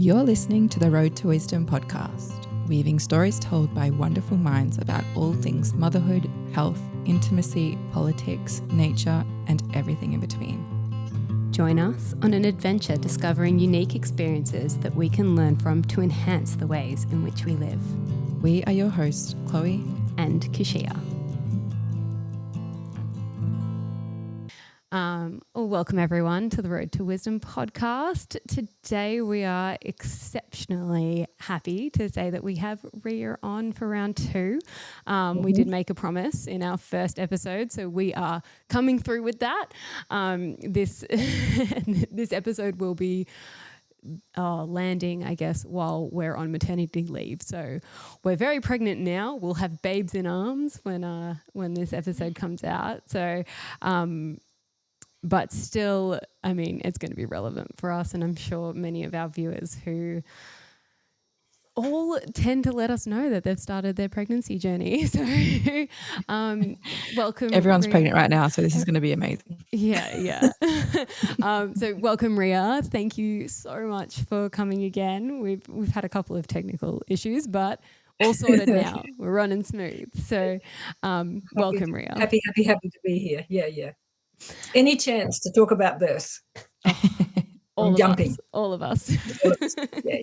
You're listening to the Road to Wisdom podcast, weaving stories told by wonderful minds about all things motherhood, health, intimacy, politics, nature, and everything in between. Join us on an adventure discovering unique experiences that we can learn from to enhance the ways in which we live. We are your hosts, Chloe and Keshia. Welcome everyone to the Road to Wisdom podcast. Today we are exceptionally happy to say that we have Rhea on for round 2. We did make a promise in our first episode, so we are coming through with that. This episode will be landing, I guess, while we're on maternity leave. So we're very pregnant now. We'll have babes in arms when this episode comes out. So but still, I mean, it's going to be relevant for us, and I'm sure many of our viewers who all tend to let us know that they've started their pregnancy journey. So welcome. Everyone's Rhea. pregnant right now, so this is going to be amazing. Yeah. So welcome, Rhea. Thank you so much for coming again. We've had a couple of technical issues, but all sorted now. We're running smooth. So welcome, Rhea. Happy to be here. Yeah. Any chance to talk about birth? All of us. Yeah.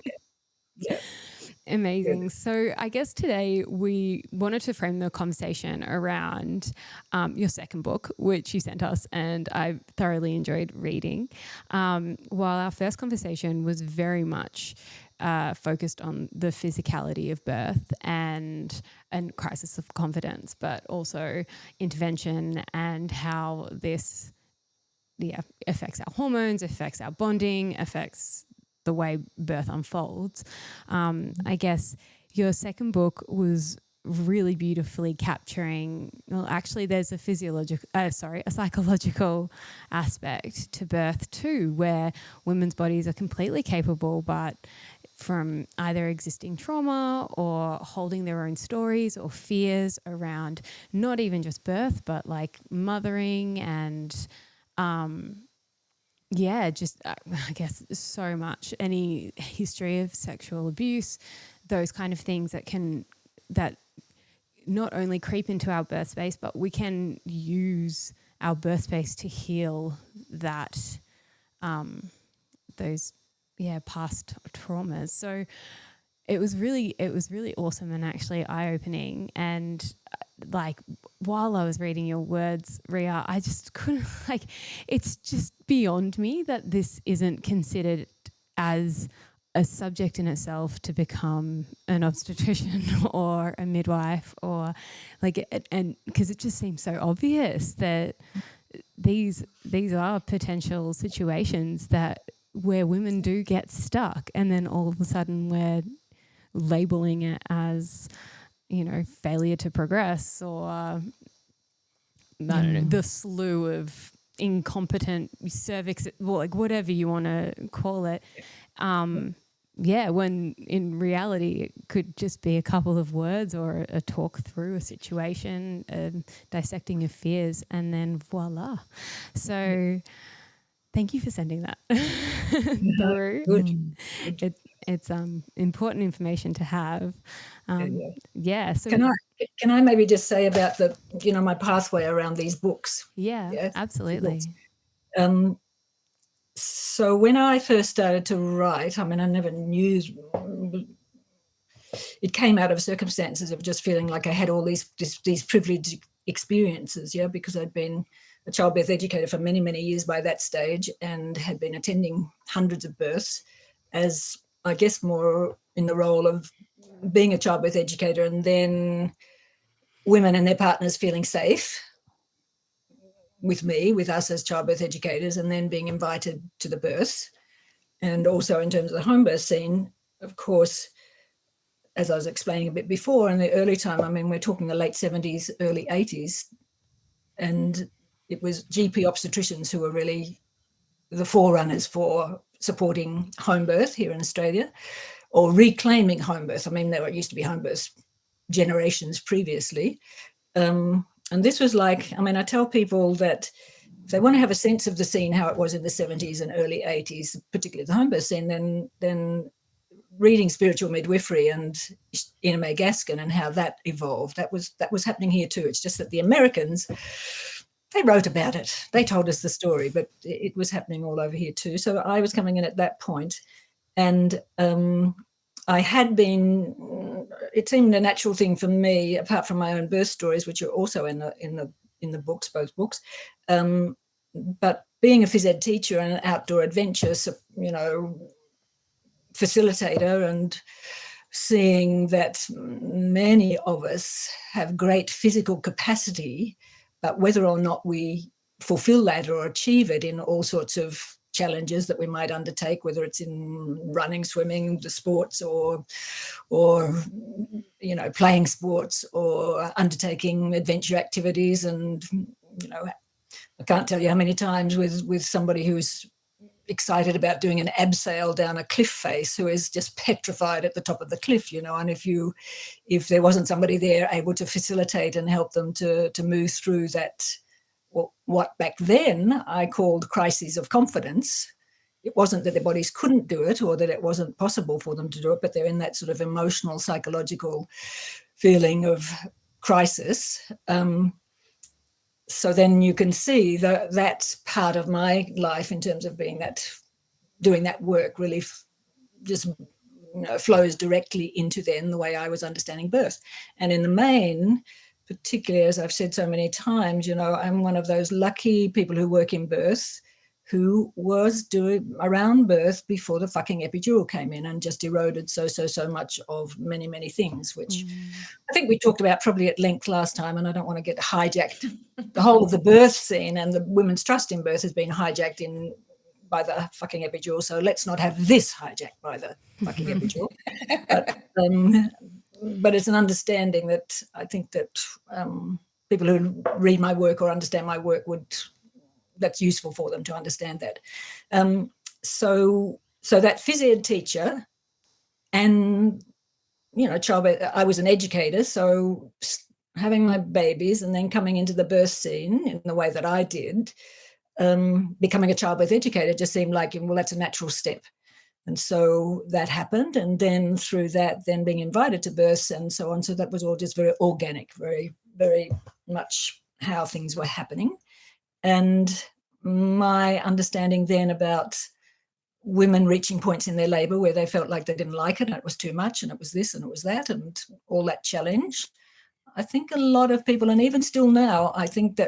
Amazing. Good. So I guess today we wanted to frame the conversation around your second book, which you sent us, and I thoroughly enjoyed reading. While our first conversation was very much focused on the physicality of birth and crisis of confidence, but also intervention and how this affects our hormones, affects our bonding, affects the way birth unfolds. I guess your second book was really beautifully capturing, well, actually there's a psychological aspect to birth too, where women's bodies are completely capable, but from either existing trauma or holding their own stories or fears around not even just birth, but like mothering and I guess so much, any history of sexual abuse, those kind of things that not only creep into our birth space, but we can use our birth space to heal that, those past traumas. So it was really awesome and actually eye-opening. And like while I was reading your words, Rhea, I just couldn't, it's just beyond me that this isn't considered as a subject in itself to become an obstetrician or a midwife, or and because it just seems so obvious that these are potential situations where women do get stuck, and then all of a sudden we're labeling it as, failure to progress, or I don't know, the slew of incompetent cervix, whatever you want to call it. When in reality it could just be a couple of words or a talk through a situation, dissecting of fears, and then voila. So thank you for sending that through. Good. It's important information to have. So can I maybe just say about the my pathway around these books? Yeah, absolutely. So when I first started to write, I mean, I never knew. It came out of circumstances of just feeling like I had all these privileged experiences, because I'd been a childbirth educator for many, many years by that stage, and had been attending hundreds of births as, I guess, more in the role of being a childbirth educator, and then women and their partners feeling safe with us as childbirth educators, and then being invited to the births. And also in terms of the home birth scene, of course, as I was explaining a bit before, in the early time, I mean, we're talking the late 70s, early 80s, and it was GP obstetricians who were really the forerunners for supporting home birth here in Australia, or reclaiming home birth. I mean, there used to be home births generations previously. And this was I tell people that if they want to have a sense of the scene, how it was in the 70s and early 80s, particularly the home birth scene, then reading Spiritual Midwifery and Ina May Gaskin and how that evolved. That was happening here too. It's just that the Americans, they wrote about it. They told us the story, but it was happening all over here too. So I was coming in at that point, and I had been. It seemed a natural thing for me, apart from my own birth stories, which are also in the books, both books. But being a phys ed teacher and an outdoor adventure, facilitator, and seeing that many of us have great physical capacity, but whether or not we fulfill that or achieve it in all sorts of challenges that we might undertake, whether it's in running, swimming, the sports, or playing sports, or undertaking adventure activities. And I can't tell you how many times with somebody who's excited about doing an abseil down a cliff face who is just petrified at the top of the cliff, and if there wasn't somebody there able to facilitate and help them to move through that, what back then I called crises of confidence. It wasn't that their bodies couldn't do it or that it wasn't possible for them to do it, but they're in that sort of emotional, psychological feeling of crisis. So then you can see that that's part of my life in terms of doing that work really just flows directly into then the way I was understanding birth. And in the main, particularly as I've said so many times, I'm one of those lucky people who work in birth who was doing around birth before the fucking epidural came in and just eroded so much of many, many things, which I think we talked about probably at length last time, and I don't want to get hijacked. The whole of the birth scene and the women's trust in birth has been hijacked by the fucking epidural, so let's not have this hijacked by the fucking epidural. But it's an understanding that I think that people who read my work or understand my work that's useful for them to understand that. So that phys ed teacher and, childbirth, I was an educator, so having my babies and then coming into the birth scene in the way that I did, becoming a childbirth educator just seemed like, well, that's a natural step. And so that happened. And then through that, then being invited to births and so on. So that was all just very organic, very, very much how things were happening. And my understanding then about women reaching points in their labour where they felt like they didn't like it and it was too much and it was this and it was that and all that challenge. I think a lot of people, and even still now, I think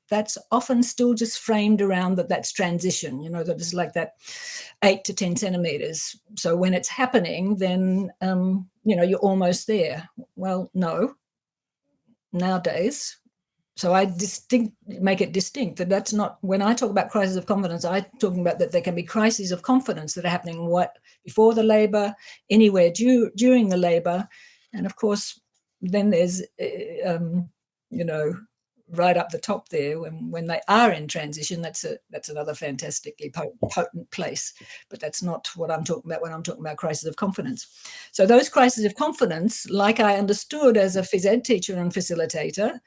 that's often still just framed around that's transition, that it's like that 8 to 10 centimetres. So when it's happening, then, you're almost there. Well, no, nowadays. So I make it distinct that's not, when I talk about crisis of confidence, I'm talking about that there can be crises of confidence that are happening before the labour, anywhere during the labour. And of course, then there's, right up the top there when they are in transition, that's another fantastically potent place. But that's not what I'm talking about when I'm talking about crisis of confidence. So those crises of confidence, like I understood as a phys ed teacher and facilitator,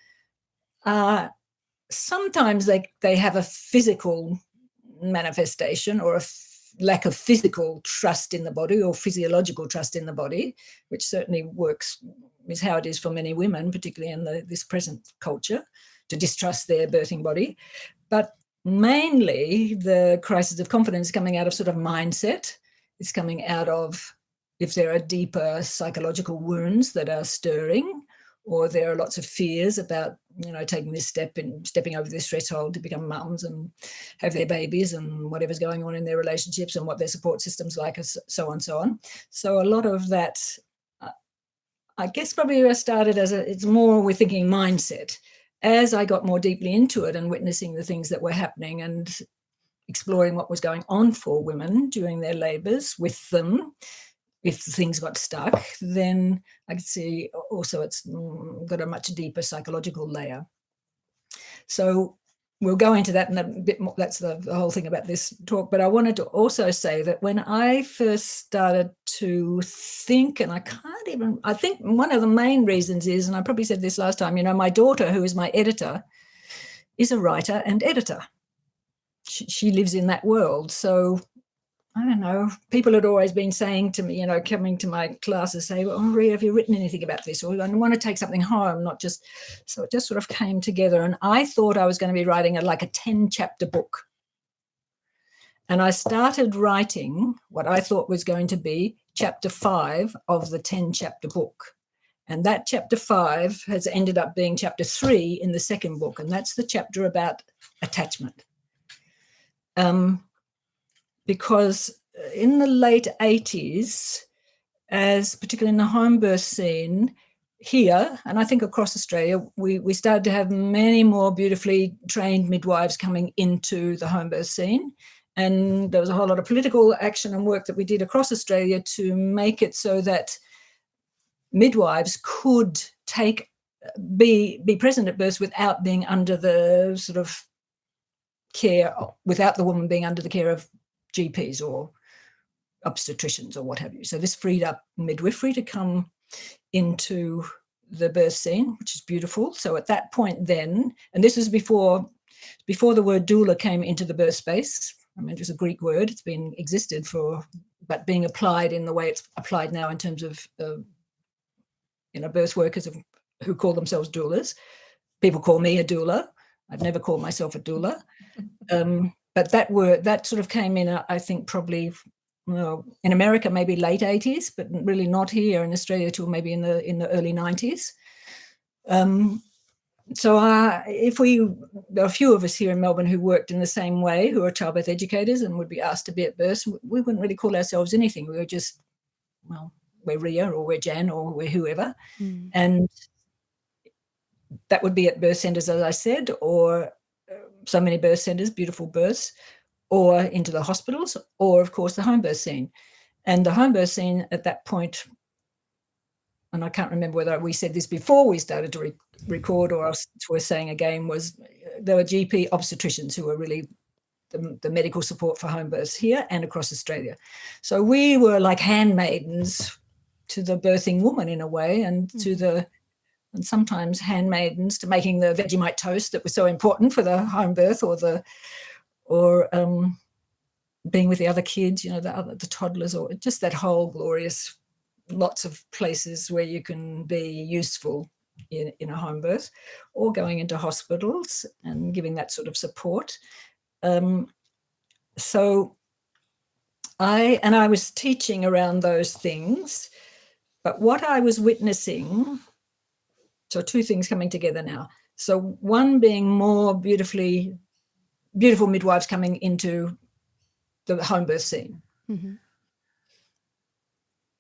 sometimes they have a physical manifestation or a lack of physical trust in the body or physiological trust in the body, which certainly is how it is for many women, particularly in this present culture, to distrust their birthing body. But mainly the crisis of confidence is coming out of sort of mindset. It's coming out of if there are deeper psychological wounds that are stirring, or there are lots of fears about, taking this step and stepping over this threshold to become mums and have their babies and whatever's going on in their relationships and what their support system's like, so on, so on. So a lot of that, I guess probably I started it's more we're thinking mindset. As I got more deeply into it and witnessing the things that were happening and exploring what was going on for women during their labours with them, if things got stuck, then I could see also it's got a much deeper psychological layer. So we'll go into that in a bit more. That's the whole thing about this talk. But I wanted to also say that when I first started to think, and I think one of the main reasons is, and I probably said this last time, my daughter, who is my editor, is a writer and editor. She lives in that world. So I don't know, people had always been saying to me, coming to my classes, say, well, Rhea, have you written anything about this? Or I want to take something home, not just, so it just sort of came together. And I thought I was going to be writing like a 10-chapter book. And I started writing what I thought was going to be chapter 5 of the 10-chapter book. And that chapter 5 has ended up being chapter 3 in the second book. And that's the chapter about attachment. Because in the late 80s, as particularly in the home birth scene here, and I think across Australia, we started to have many more beautifully trained midwives coming into the home birth scene. And there was a whole lot of political action and work that we did across Australia to make it so that midwives could be present at births without being under the sort of care, without the woman being under the care of GPs or obstetricians or what have you. So this freed up midwifery to come into the birth scene, which is beautiful. So at that point then, and this was before the word doula came into the birth space. I mean, it was a Greek word. It's been existed but being applied in the way it's applied now in terms of, birth workers who call themselves doulas. People call me a doula. I've never called myself a doula. But that word, that sort of came in, I think, probably, in America, maybe late 80s, but really not here in Australia till maybe in the early 90s. So there are a few of us here in Melbourne who worked in the same way, who are childbirth educators and would be asked to be at births. We wouldn't really call ourselves anything. We were just, we're Rhea or we're Jan or we're whoever. Mm. And that would be at birth centres, as I said, or so many birth centres, beautiful births, or into the hospitals, or, of course, the home birth scene. And the home birth scene at that point, and I can't remember whether we said this before we started to record or else we're saying again, was there were GP obstetricians who were really the medical support for home births here and across Australia. So we were like handmaidens to the birthing woman in a way, and and sometimes handmaidens to making the Vegemite toast that was so important for the home birth, or being with the other kids, the toddlers, or just that whole glorious, lots of places where you can be useful in a home birth, or going into hospitals and giving that sort of support. So I was teaching around those things, but what I was witnessing, so two things coming together now. So one being more beautiful midwives coming into the home birth scene. Mm-hmm.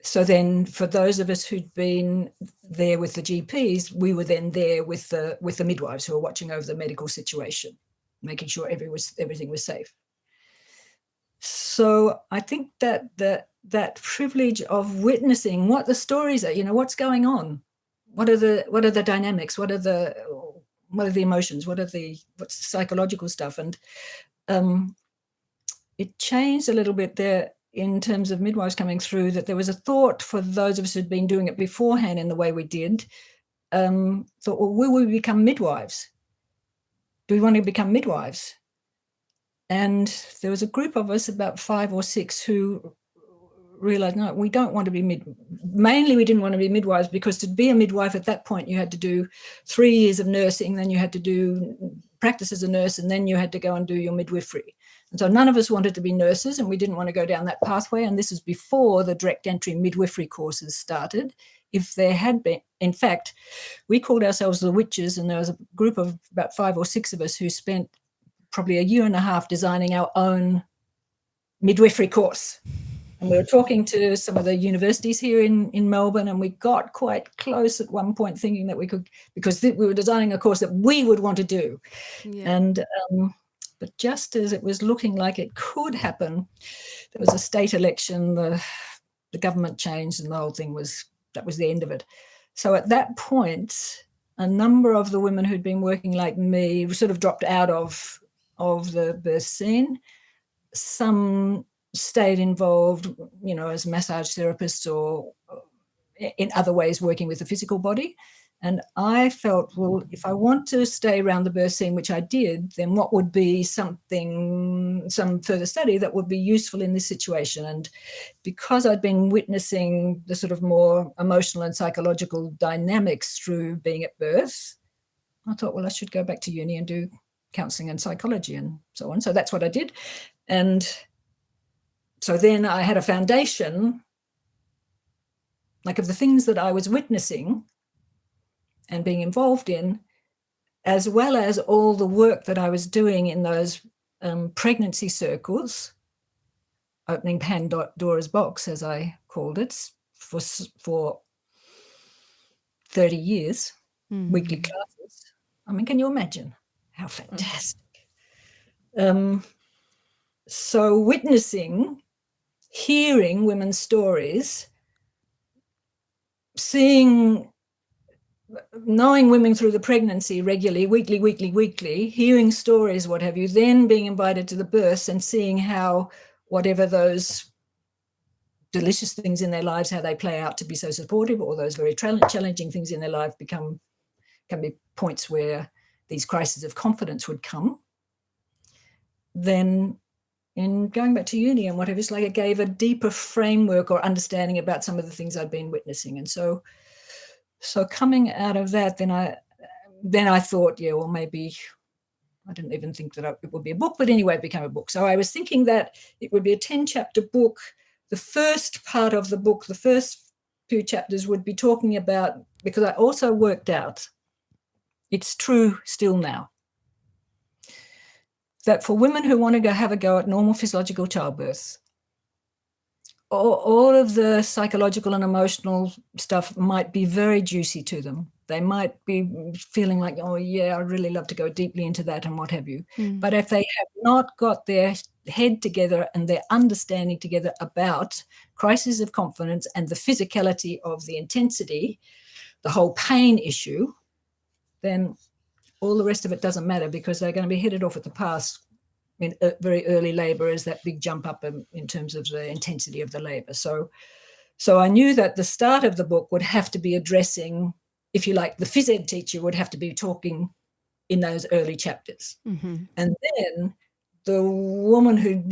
So then for those of us who'd been there with the GPs, we were then there with the midwives who were watching over the medical situation, making sure everything was safe. So I think that privilege of witnessing what the stories are, what's going on, what are the dynamics, what are the emotions, what's the psychological stuff, and it changed a little bit there in terms of midwives coming through, that there was a thought for those of us who'd been doing it beforehand in the way we did, thought, well, will we become midwives? Do we want to become midwives? And there was a group of us, about 5 or 6, who realized, no, we don't want to be mainly we didn't want to be midwives, because to be a midwife at that point, you had to do 3 years of nursing, then you had to do practice as a nurse, and then you had to go and do your midwifery. And so none of us wanted to be nurses, and we didn't want to go down that pathway. And this was before the direct entry midwifery courses started. If there had been, in fact, we called ourselves the witches, and there was a group of about 5 or 6 of us who spent probably a year and a half designing our own midwifery course. And we were talking to some of the universities here in Melbourne, and we got quite close at one point, thinking that we could, because we were designing a course that we would want to do. Yeah. And but just as it was looking like it could happen, there was a state election, the government changed, and the whole thing that was the end of it. So at that point, a number of the women who'd been working like me sort of dropped out of the birth scene. Some stayed involved, as massage therapists or in other ways working with the physical body. And I felt, well, if I want to stay around the birth scene, which I did, then what would be some further study that would be useful in this situation? And because I'd been witnessing the sort of more emotional and psychological dynamics through being at birth, I thought, well, I should go back to uni and do counselling and psychology and so on. So that's what I did. And so then I had a foundation, like of the things that I was witnessing and being involved in, as well as all the work that I was doing in those pregnancy circles, opening Pandora's box, as I called it, for 30 years, weekly classes. I mean, can you imagine how fantastic? So witnessing, hearing women's stories, knowing women through the pregnancy regularly, weekly, hearing stories, what have you, then being invited to the births and seeing how whatever those delicious things in their lives, how they play out to be so supportive, or those very challenging things in their life can be points where these crises of confidence would come. Then in going back to uni and whatever, it's like it gave a deeper framework or understanding about some of the things I'd been witnessing. And so coming out of that, then I thought, yeah, well, maybe I didn't even think that it would be a book, but anyway, it became a book. So I was thinking that it would be a 10-chapter book. The first part of the book, the first few chapters would be talking about, because I also worked out, it's true still now, that for women who want to go have a go at normal physiological childbirth, all of the psychological and emotional stuff might be very juicy to them. They might be feeling like, oh, yeah, I'd really love to go deeply into that and what have you. But if they have not got their head together and their understanding together about crises of confidence and the physicality of the intensity, the whole pain issue, then all the rest of it doesn't matter, because they're going to be headed off at the pass in very early labour as that big jump up in terms of the intensity of the labour. So I knew that the start of the book would have to be addressing, if you like, the phys ed teacher would have to be talking in those early chapters. And then the woman who'd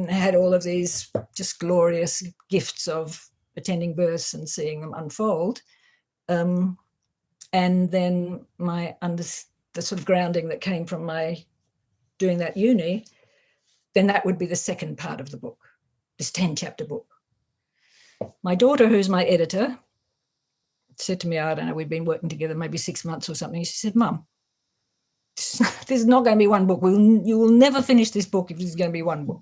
had all of these just glorious gifts of attending births and seeing them unfold, and then the sort of grounding that came from my doing that uni, then that would be the second part of the book, this 10-chapter book. My daughter, who's my editor, said to me, I don't know, we'd been working together maybe 6 months or something. She said, Mum, there's not going to be one book. You will never finish this book if there's going to be one book.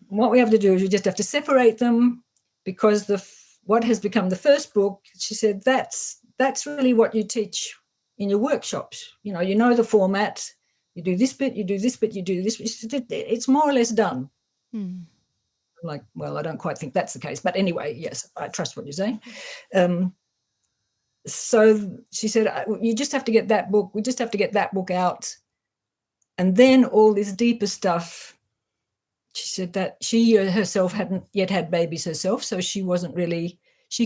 What we have to do is we just have to separate them, because what has become the first book, she said, that's really what you teach in your workshops. You know the format. You do this bit, you do this bit, you do this bit. It's more or less done. I'm like, well, I don't quite think that's the case. But anyway, yes, I trust what you're saying. So she said, you just have to get that book. We just have to get that book out. And then all this deeper stuff. She said that she herself hadn't yet had babies herself. So she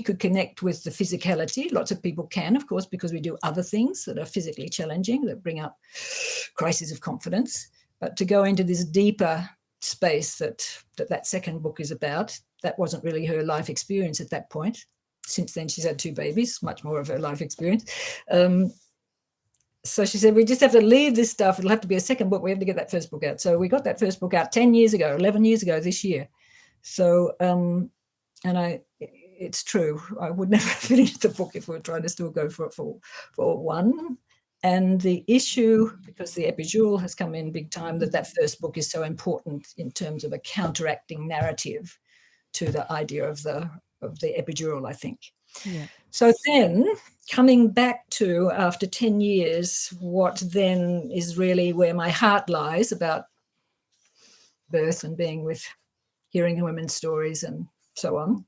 could connect with the physicality. Lots of people can, of course, because we do other things that are physically challenging, that bring up crises of confidence. But to go into this deeper space that second book is about, that wasn't really her life experience at that point. Since then, she's had 2 babies, much more of her life experience. So she said, we just have to leave this stuff. It'll have to be a second book. We have to get that first book out. So we got that first book out 11 years ago this year. So, it's true. I would never finish the book if we were trying to still go for one. And the issue, because the epidural has come in big time, that first book is so important in terms of a counteracting narrative to the idea of the epidural, I think. Yeah. So then coming back to, after 10 years, what then is really where my heart lies about birth and being with hearing women's stories and so on.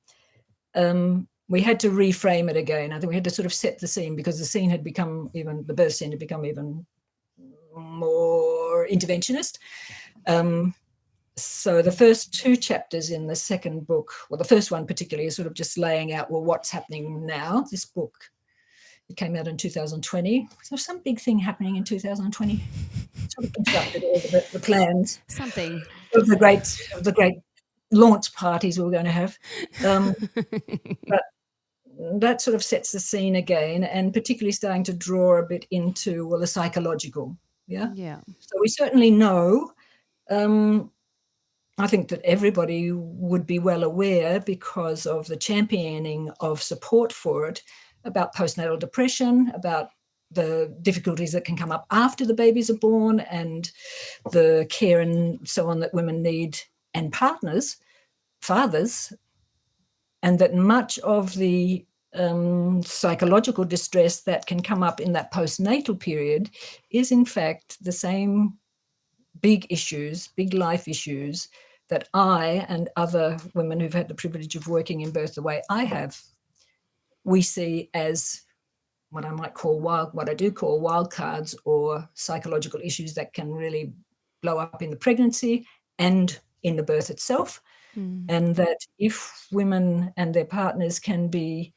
We had to reframe it again. I think we had to sort of set the scene, because the birth scene had become even more interventionist. So the first 2 chapters in the second book, well, the first one particularly, is sort of just laying out, well, what's happening now. This book It came out in 2020. So some big thing happening in 2020 sort of interrupted all the plans. Something. Of the great launch parties we were going to have. But that sort of sets the scene again, and particularly starting to draw a bit into, well, the psychological. Yeah. So we certainly know, I think that everybody would be well aware, because of the championing of support for it, about postnatal depression, about the difficulties that can come up after the babies are born, and the care and so on that women need, and partners, fathers, and that much of the psychological distress that can come up in that postnatal period is in fact the same big issues, big life issues that I and other women who've had the privilege of working in birth the way I have, we see as what I might call what I do call wild cards, or psychological issues that can really blow up in the pregnancy and in the birth itself. And that if women and their partners can be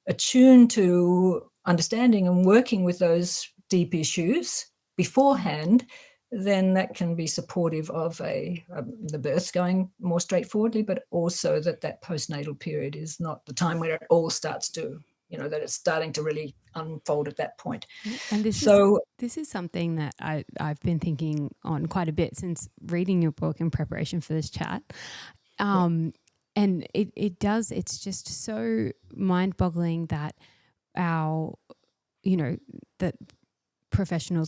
attuned to understanding and working with those deep issues beforehand, then that can be supportive of the birth going more straightforwardly, but also that postnatal period is not the time where it all starts to, that it's starting to really unfold at that point. And this is something that I've been thinking on quite a bit since reading your book in preparation for this chat. And it's just so mind-boggling that that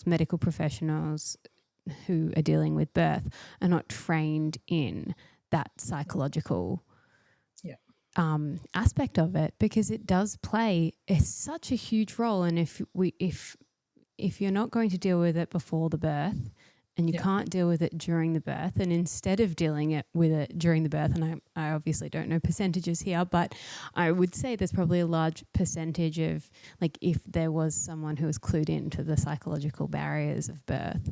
medical professionals who are dealing with birth are not trained in that psychological aspect of it, because it does play such a huge role. And if you're not going to deal with it before the birth, and you can't deal with it during the birth, and instead of dealing with it during the birth, and I obviously don't know percentages here, but I would say there's probably a large percentage of, like, if there was someone who was clued into the psychological barriers of birth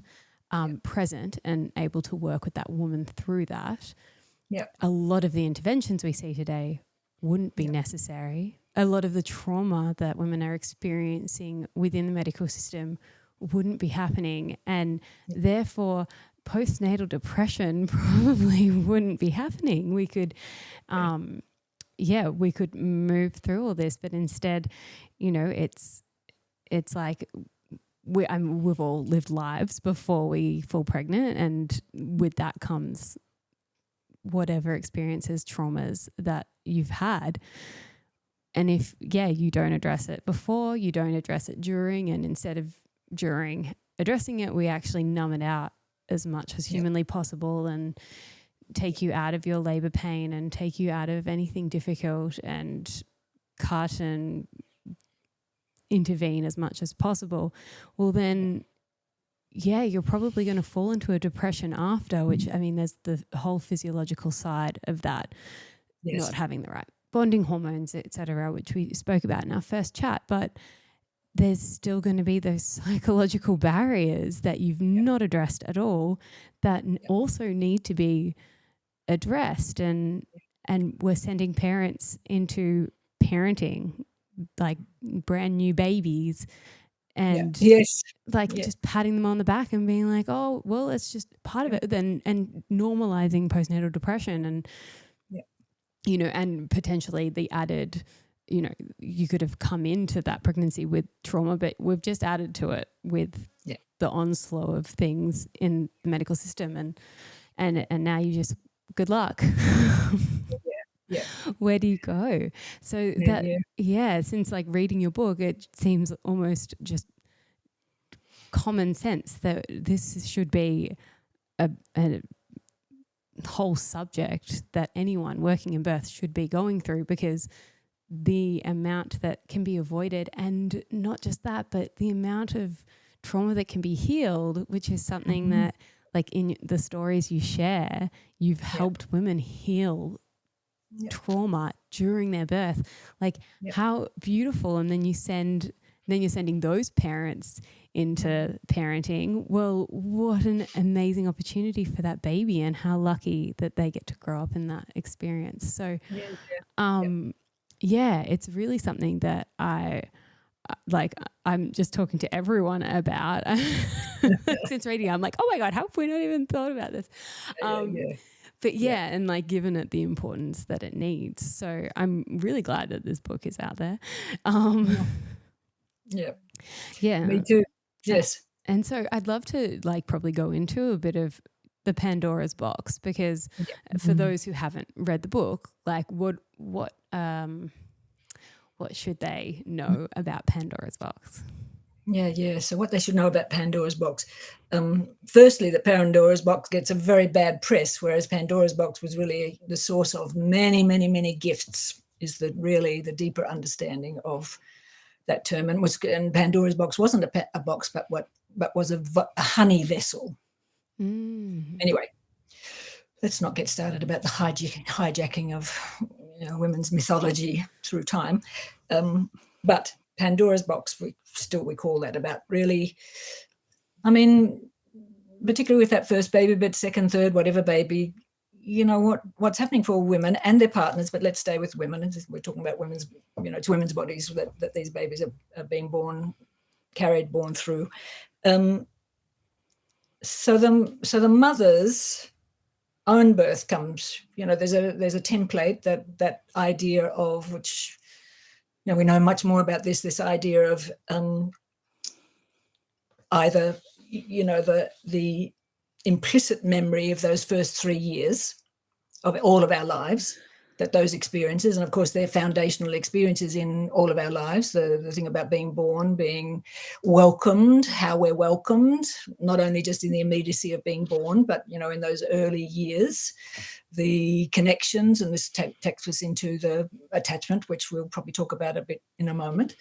present and able to work with that woman through that, a lot of the interventions we see today wouldn't be necessary. A lot of the trauma that women are experiencing within the medical system wouldn't be happening, and therefore postnatal depression probably wouldn't be happening. We could we could move through all this, but instead, it's like we've all lived lives before we fall pregnant, and with that comes whatever experiences, traumas that you've had. And if you don't address it before, you don't address it during, and instead of during addressing it, we actually numb it out as much as humanly possible, and take you out of your labor pain, and take you out of anything difficult, and cut and intervene as much as possible. Well, then, you're probably going to fall into a depression after, which, I mean, there's the whole physiological side of that, not having the right bonding hormones, etc., which we spoke about in our first chat, but there's still going to be those psychological barriers that you've not addressed at all that also need to be addressed. And we're sending parents into parenting like brand new babies, and just patting them on the back and being like, oh, well, it's just part of it, and normalizing postnatal depression, and and potentially the added, you could have come into that pregnancy with trauma, but we've just added to it with the onslaught of things in the medical system, and now you just, good luck. Where do you go? So since like reading your book, it seems almost just common sense that this should be a whole subject that anyone working in birth should be going through, because the amount that can be avoided, and not just that, but the amount of trauma that can be healed, which is something that, like, in the stories you share, you've helped women heal trauma during their birth. Like, how beautiful. And then you're sending those parents into parenting. Well, what an amazing opportunity for that baby, and how lucky that they get to grow up in that experience. So it's really something that like I'm just talking to everyone about since reading. I'm like, oh my God, how have we not even thought about this? But yeah, and like given it the importance that it needs. So I'm really glad that this book is out there. Yeah. Me too. Yes. And so I'd love to like probably go into a bit of the Pandora's box, because for those who haven't read the book, like what should they know about Pandora's box? Yeah. So what they should know about Pandora's box. Firstly, that Pandora's box gets a very bad press, whereas Pandora's box was really the source of many, many, many gifts, is really the deeper understanding of that term. And Pandora's box wasn't a box, but was a honey vessel. Anyway, let's not get started about the hijacking of women's mythology through time. But Pandora's box, we call that about really, I mean, particularly with that first baby, but second, third, whatever baby, what's happening for women and their partners, but let's stay with women. We're talking about women's, it's women's bodies that these babies are being born through. So the mother's own birth comes, there's a template, that idea of which, we know much more about this idea of either, the implicit memory of those first 3 years of all of our lives, that those experiences, and of course they're foundational experiences in all of our lives, the thing about being born, being welcomed, how we're welcomed, not only just in the immediacy of being born, but in those early years, the connections, and this takes us into the attachment, which we'll probably talk about a bit in a moment,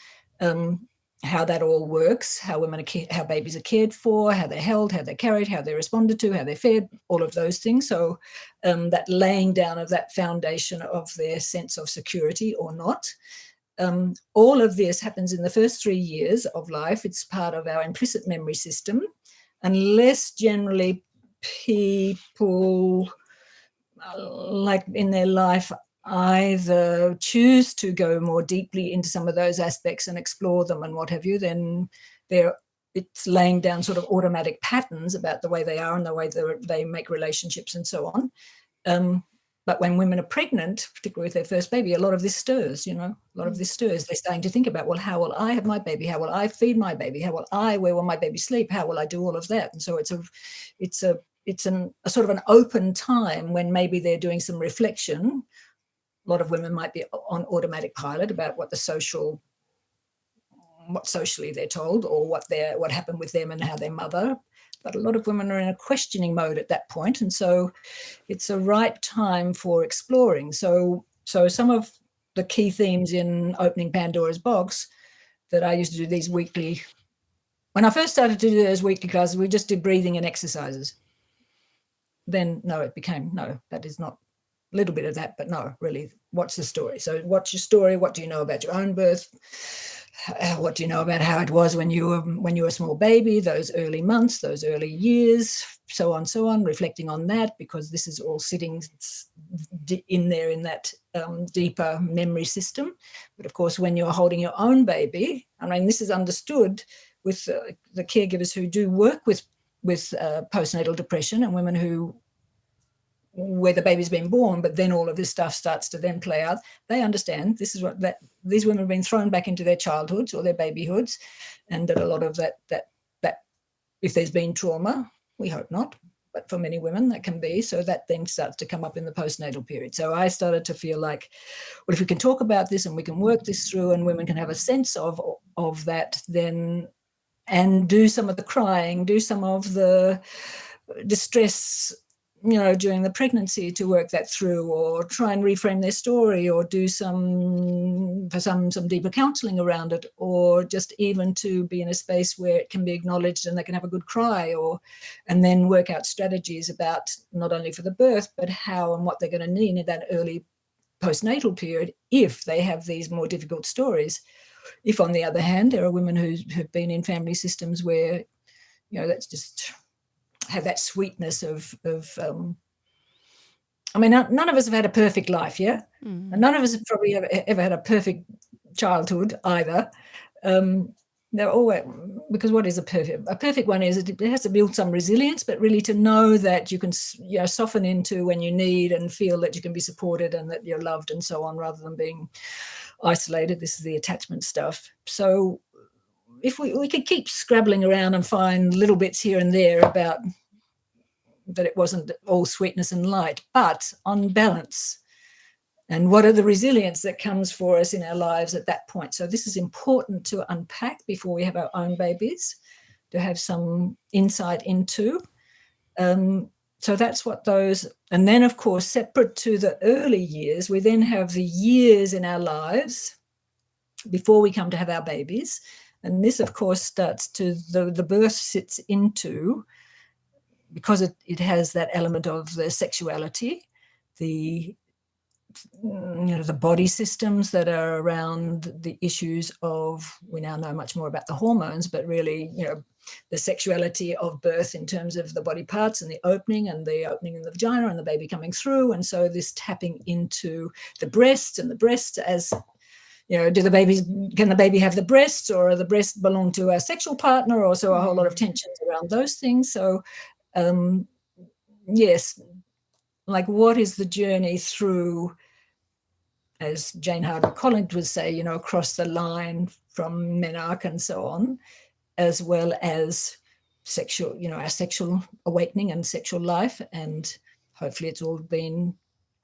how that all works, how how babies are cared for, how they're held, how they're carried, how they're responded to, how they're fed, all of those things. So that laying down of that foundation of their sense of security or not. All of this happens in the first 3 years of life. It's part of our implicit memory system, unless generally people like in their life either choose to go more deeply into some of those aspects and explore them and what have you, then it's laying down sort of automatic patterns about the way they are and the way they make relationships and so on. But when women are pregnant, particularly with their first baby, a lot of this stirs, They're starting to think about, well, how will I have my baby? How will I feed my baby? Where will my baby sleep? How will I do all of that? And so it's a sort of an open time when maybe they're doing some reflection. A lot of women might be on automatic pilot about what socially they're told, or what happened with them and how they mother. But a lot of women are in a questioning mode at that point. And so it's a right time for exploring. So some of the key themes in opening Pandora's box that I used to do these weekly, when I first started to do those weekly classes, we just did breathing and exercises. Then that is not a little bit of that, but no, really, what's the story? So what's your story? What do you know about your own birth? What do you know about how it was when you were a small baby, those early months, those early years, so on, reflecting on that, because this is all sitting in there in that deeper memory system. But of course, when you're holding your own baby, I mean, this is understood with the caregivers who do work with postnatal depression and women where the baby's been born, but then all of this stuff starts to then play out. They understand this is these women have been thrown back into their childhoods or their babyhoods, and that a lot of that if there's been trauma, we hope not, but for many women that can be. So that then starts to come up in the postnatal period. So I started to feel like, well, if we can talk about this and we can work this through, and women can have a sense of that, then, and do some of the crying, do some of the distress, during the pregnancy, to work that through, or try and reframe their story, or do some deeper counselling around it, or just even to be in a space where it can be acknowledged and they can have a good cry, and then work out strategies about not only for the birth, but how and what they're going to need in that early postnatal period if they have these more difficult stories. If, on the other hand, there are women who have been in family systems where, that's just have that sweetness of I mean, none of us have had a perfect life, yeah? And none of us have probably ever had a perfect childhood either. they're always, because what is a perfect one is it has to build some resilience, but really to know that you can, you know, soften into when you need and feel that you can be supported and that you're loved and so on, rather than being isolated. This is the attachment stuff. So if we could keep scrabbling around and find little bits here and there about that it wasn't all sweetness and light, but on balance. And what are the resilience that comes for us in our lives at that point? So this is important to unpack before we have our own babies, to have some insight into. So that's what those, and then of course, separate to the early years, we then have the years in our lives before we come to have our babies. And this, of course, starts to, the birth sits into, because it has that element of the sexuality, the, you know, the body systems that are around the issues of, we now know much more about the hormones, but really, you know, the sexuality of birth in terms of the body parts and the opening in the vagina and the baby coming through. And so this tapping into the breasts, and the breasts as, you know, can the baby have the breasts, or the breasts belong to our sexual partner? Or so a whole lot of tensions around those things. So yes, like what is the journey through, as Jane Hardwick Collins would say, you know, across the line from menarche and so on, as well as sexual, you know, our sexual awakening and sexual life. And hopefully it's all been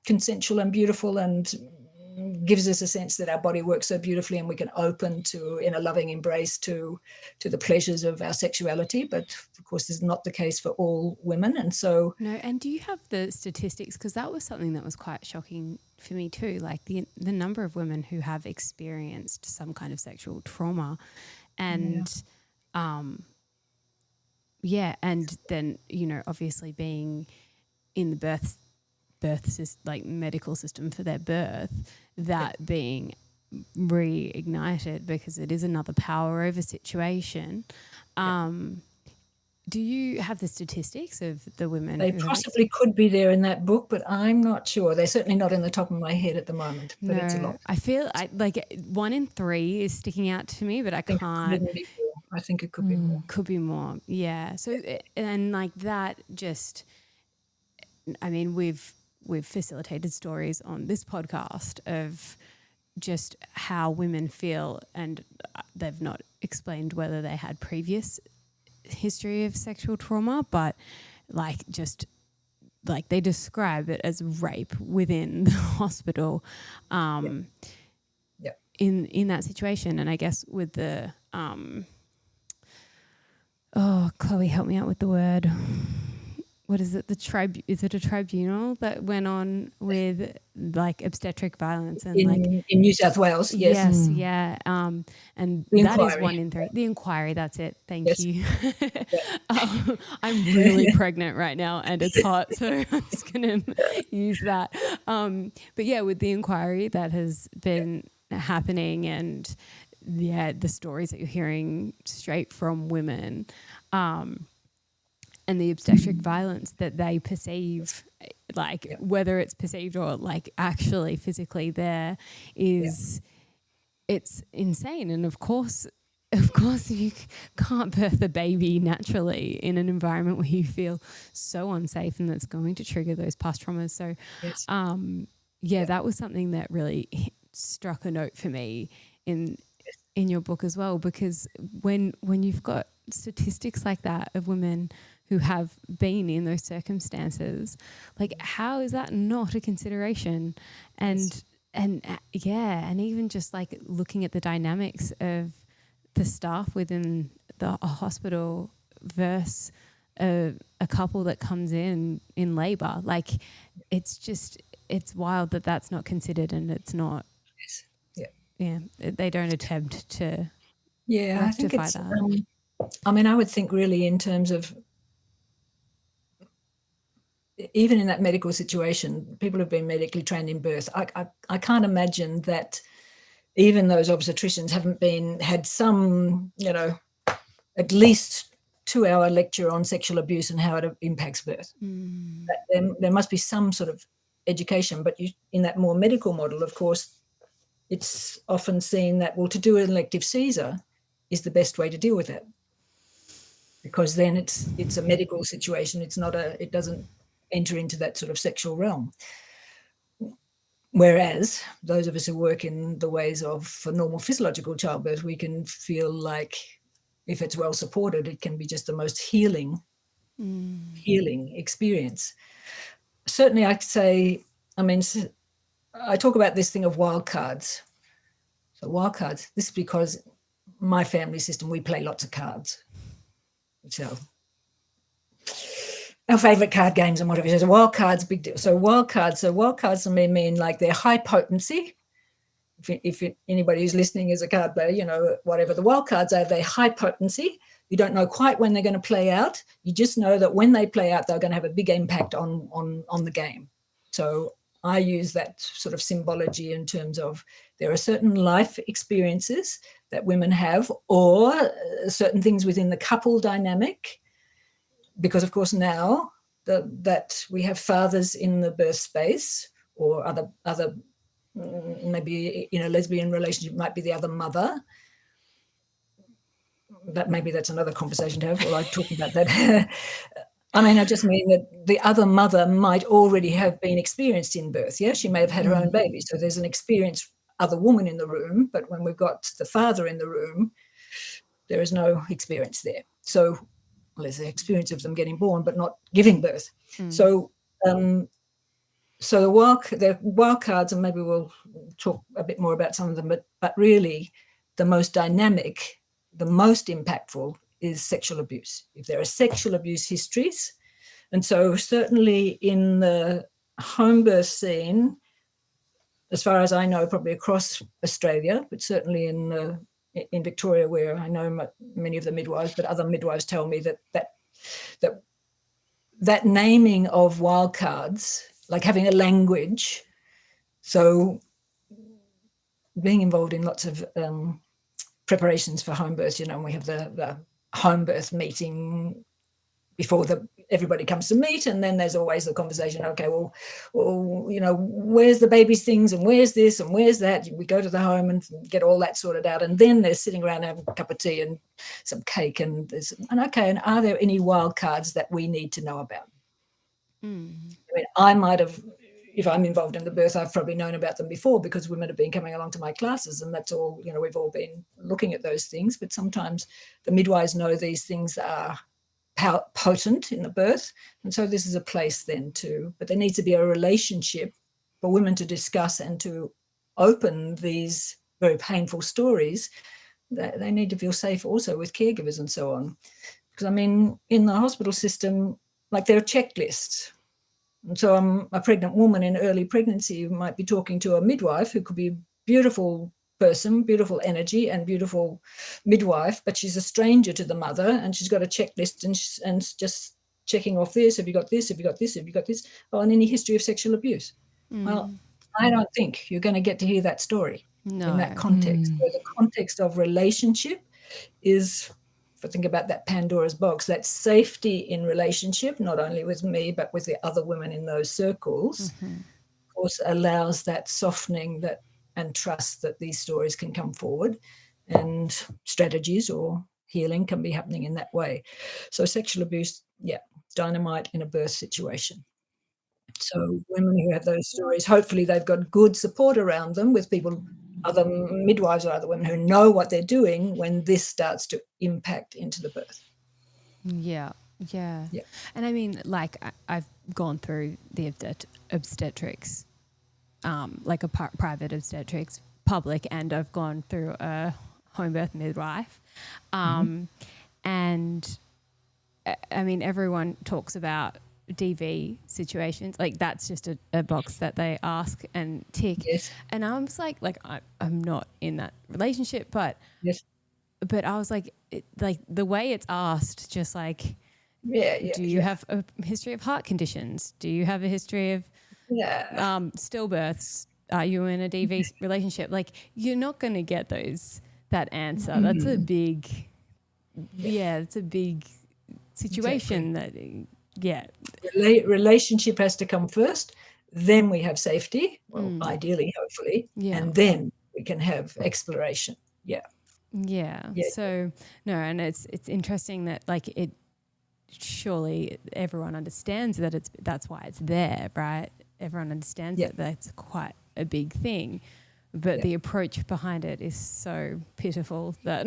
consensual and beautiful, and gives us a sense that our body works so beautifully and we can open to, in a loving embrace, to the pleasures of our sexuality. But of course, this is not the case for all women. And so No, and do you have the statistics? Because that was something that was quite shocking for me too, like the number of women who have experienced some kind of sexual trauma. And and then, you know, obviously being in the birth like medical system for their birth, that being reignited, because it is another power over situation. Do you have the statistics of the women? They possibly could be there in that book, but I'm not sure. They're certainly not in the top of my head at the moment, but it's a lot. I feel like 1 in 3 is sticking out to me, but I can't. I think it could be more. Could be more, yeah. So, and like that just, I mean, we've facilitated stories on this podcast of just how women feel, and they've not explained whether they had previous history of sexual trauma, but like just like they describe it as rape within the hospital in that situation. And I guess with the Chloe, help me out with the word. What is it? Is it a tribunal that went on with like obstetric violence and in New South Wales? Yes. Yeah. And the that inquiry. Is 1 in 3. The inquiry. That's it. Thank you. I'm really pregnant right now, and it's hot, so I'm just gonna use that. But yeah, with the inquiry that has been happening, and the stories that you're hearing straight from women. And the obstetric violence that they perceive, like whether it's perceived or like actually physically there, is it's insane. And of course you can't birth a baby naturally in an environment where you feel so unsafe, and that's going to trigger those past traumas. So that was something that really struck a note for me in your book as well, because when you've got statistics like that of women who have been in those circumstances, like how is that not a consideration? And even just like looking at the dynamics of the staff within a hospital versus a couple that comes in labour, like it's wild that that's not considered, and it's not. They don't attempt to I think it's that. I mean, I would think really in terms of, even in that medical situation, people have been medically trained in birth. I can't imagine that even those obstetricians haven't had some, you know, at least 2-hour lecture on sexual abuse and how it impacts birth. There must be some sort of education, but in that more medical model, of course, it's often seen that, well, to do an elective Caesar, is the best way to deal with it, because then it's a medical situation. It doesn't enter into that sort of sexual realm. Whereas those of us who work in the ways of for normal physiological childbirth, we can feel like if it's well supported, it can be just the most healing experience. Certainly, I'd say, I mean, I talk about this thing of wild cards. So wild cards, this is because my family system, we play lots of cards. So our favorite card games and whatever. So wild cards, big deal. So wild cards mean like they're high potency. If anybody who's listening is a card player, you know, whatever the wild cards are, they're high potency. You don't know quite when they're going to play out. You just know that when they play out, they're going to have a big impact on the game. So I use that sort of symbology in terms of there are certain life experiences that women have, or certain things within the couple dynamic, because of course now that we have fathers in the birth space, or other maybe in a lesbian relationship might be the other mother. That maybe that's another conversation to have. Well, I talk about that. I mean, I just mean that the other mother might already have been experienced in birth. Yeah, she may have had her own baby. So there's an experienced other woman in the room, but when we've got the father in the room, there is no experience there. So well, there's the experience of them getting born, but not giving birth. So the wild cards, and maybe we'll talk a bit more about some of them, but really the most dynamic, the most impactful is sexual abuse. If there are sexual abuse histories, and so certainly in the home birth scene, as far as I know, probably across Australia, but certainly in Victoria, where I know many of the midwives, but other midwives tell me that naming of wild cards, like having a language, so being involved in lots of preparations for home births, you know, and we have the home birth meeting before everybody comes to meet, and then there's always the conversation, okay, well, you know, where's the baby's things, and where's this and where's that? We go to the home and get all that sorted out, and then they're sitting around having a cup of tea and some cake, and are there any wild cards that we need to know about? I mean, I might have, if I'm involved in the birth, I've probably known about them before because women have been coming along to my classes, and that's all, you know, we've all been looking at those things. But sometimes the midwives know these things are potent in the birth, and so this is a place then but there needs to be a relationship for women to discuss and to open these very painful stories. That they need to feel safe also with caregivers and so on, because I mean, in the hospital system, like there are checklists. And so a pregnant woman in early pregnancy might be talking to a midwife who could be a beautiful person, beautiful energy and beautiful midwife, but she's a stranger to the mother, and she's got a checklist and just checking off this. Have you got this? Have you got this? Have you got this? Oh, and any history of sexual abuse. Well, I don't think you're going to get to hear that story in that context. So the context of relationship is, if I think about that Pandora's box, that safety in relationship, not only with me, but with the other women in those circles, of course, allows that softening and trust that these stories can come forward, and strategies or healing can be happening in that way. So sexual abuse, dynamite in a birth situation. So women who have those stories, hopefully they've got good support around them with people, other midwives or other women who know what they're doing when this starts to impact into the birth. Yeah. And I mean, like I've gone through the obstetrics, like a private obstetrics, public, and I've gone through a home birth midwife. And I mean, everyone talks about DV situations, like that's just a box that they ask and tick. Yes. And I was like I'm not in that relationship, but but I was like, like the way it's asked, just like, do you have a history of heart conditions? Do you have a history of stillbirths? Are you in a DV relationship? Like, you're not going to get that answer. That's a big, it's a big situation. Exactly. That Relationship has to come first, then we have safety, well, ideally, hopefully, and then we can have exploration. Yeah. Yeah. So no, and it's interesting that like it surely everyone understands that that's why it's there, right? Everyone understands Yeah. that that's quite a big thing. But Yeah. the approach behind it is so pitiful that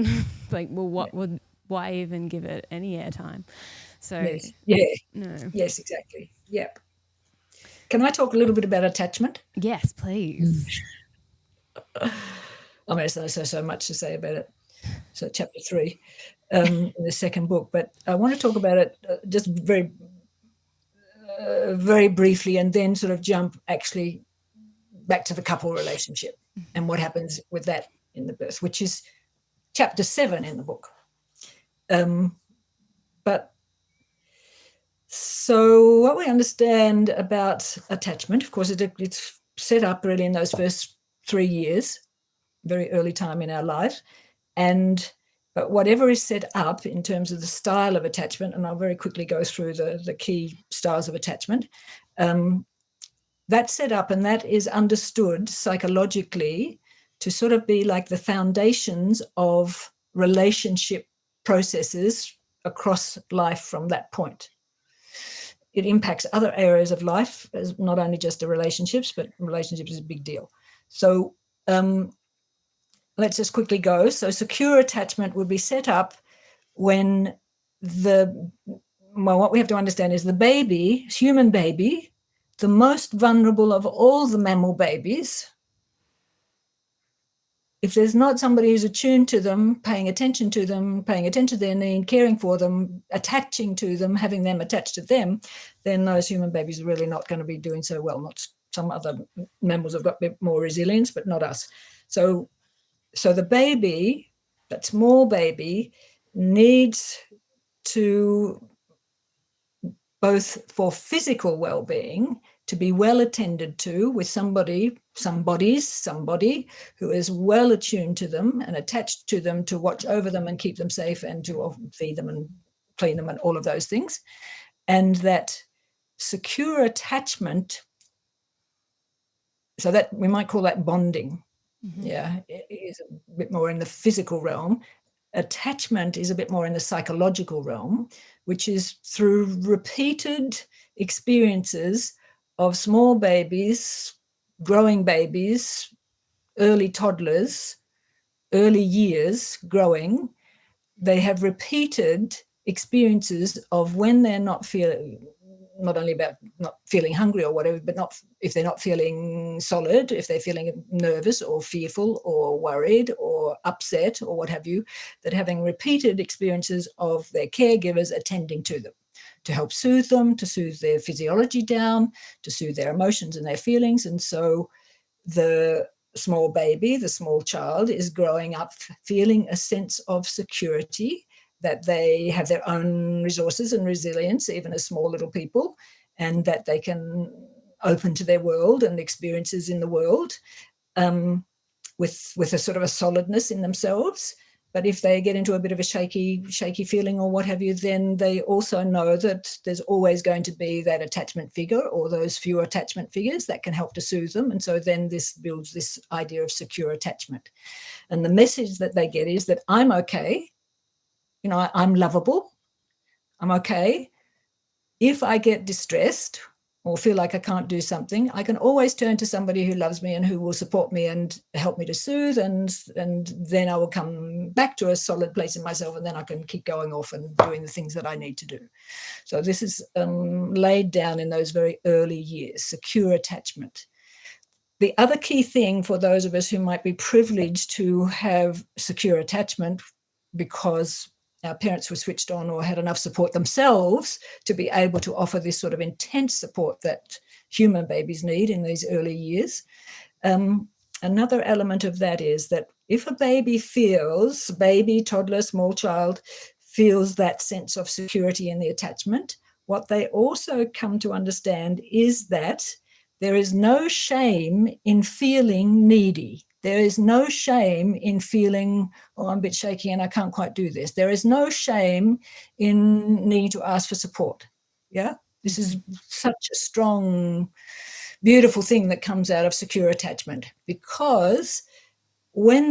like, well, what would why even give it any airtime? So Yes. Yeah. no. Yes, exactly. Yep. Can I talk a little bit about attachment? Yes, please. I mean, there's so much to say about it. So chapter 3 in the second book, but I want to talk about it just very briefly, and then sort of jump actually back to the couple relationship and what happens with that in the birth, which is chapter 7 in the book. But so what we understand about attachment, of course, it's set up really in those first 3 years, very early time in our life. But whatever is set up in terms of the style of attachment, and I'll very quickly go through the key styles of attachment, that's set up and that is understood psychologically to sort of be like the foundations of relationship processes across life from that point. It impacts other areas of life, as not only just the relationships, but relationships is a big deal. So let's just quickly go. So secure attachment would be set up when what we have to understand is the baby, human baby, the most vulnerable of all the mammal babies, if there's not somebody who's attuned to them, paying attention to their need, caring for them, attaching to them, having them attached to them, then those human babies are really not going to be doing so well. Not some other mammals have got a bit more resilience, but not us. So the baby, that small baby, needs to, both for physical well-being, to be well attended to with somebody who is well attuned to them and attached to them to watch over them and keep them safe and to feed them and clean them and all of those things. And that secure attachment, so that we might call that bonding. Mm-hmm. Yeah, it is a bit more in the physical realm. Attachment is a bit more in the psychological realm, which is through repeated experiences of small babies, growing babies, early toddlers, early years growing. They have repeated experiences of when they're not feeling, not only about not feeling hungry or whatever, but not if they're not feeling solid, if they're feeling nervous or fearful or worried or upset or what have you, that having repeated experiences of their caregivers attending to them to help soothe them, to soothe their physiology down, to soothe their emotions and their feelings. And so the small baby, the small child, is growing up feeling a sense of security, that they have their own resources and resilience, even as small little people, and that they can open to their world and experiences in the world with a sort of a solidness in themselves. But if they get into a bit of a shaky feeling or what have you, then they also know that there's always going to be that attachment figure or those few attachment figures that can help to soothe them. And so then this builds this idea of secure attachment. And the message that they get is that I'm okay. You know, I'm lovable. I'm okay. If I get distressed or feel like I can't do something, I can always turn to somebody who loves me and who will support me and help me to soothe, and then I will come back to a solid place in myself, and then I can keep going off and doing the things that I need to do. So this is laid down in those very early years, secure attachment. The other key thing for those of us who might be privileged to have secure attachment because our parents were switched on or had enough support themselves to be able to offer this sort of intense support that human babies need in these early years. Another element of that is that if a baby, toddler, small child, feels that sense of security in the attachment, what they also come to understand is that there is no shame in feeling needy. There is no shame in feeling, oh, I'm a bit shaky and I can't quite do this. There is no shame in needing to ask for support. Yeah, this is such a strong, beautiful thing that comes out of secure attachment, because when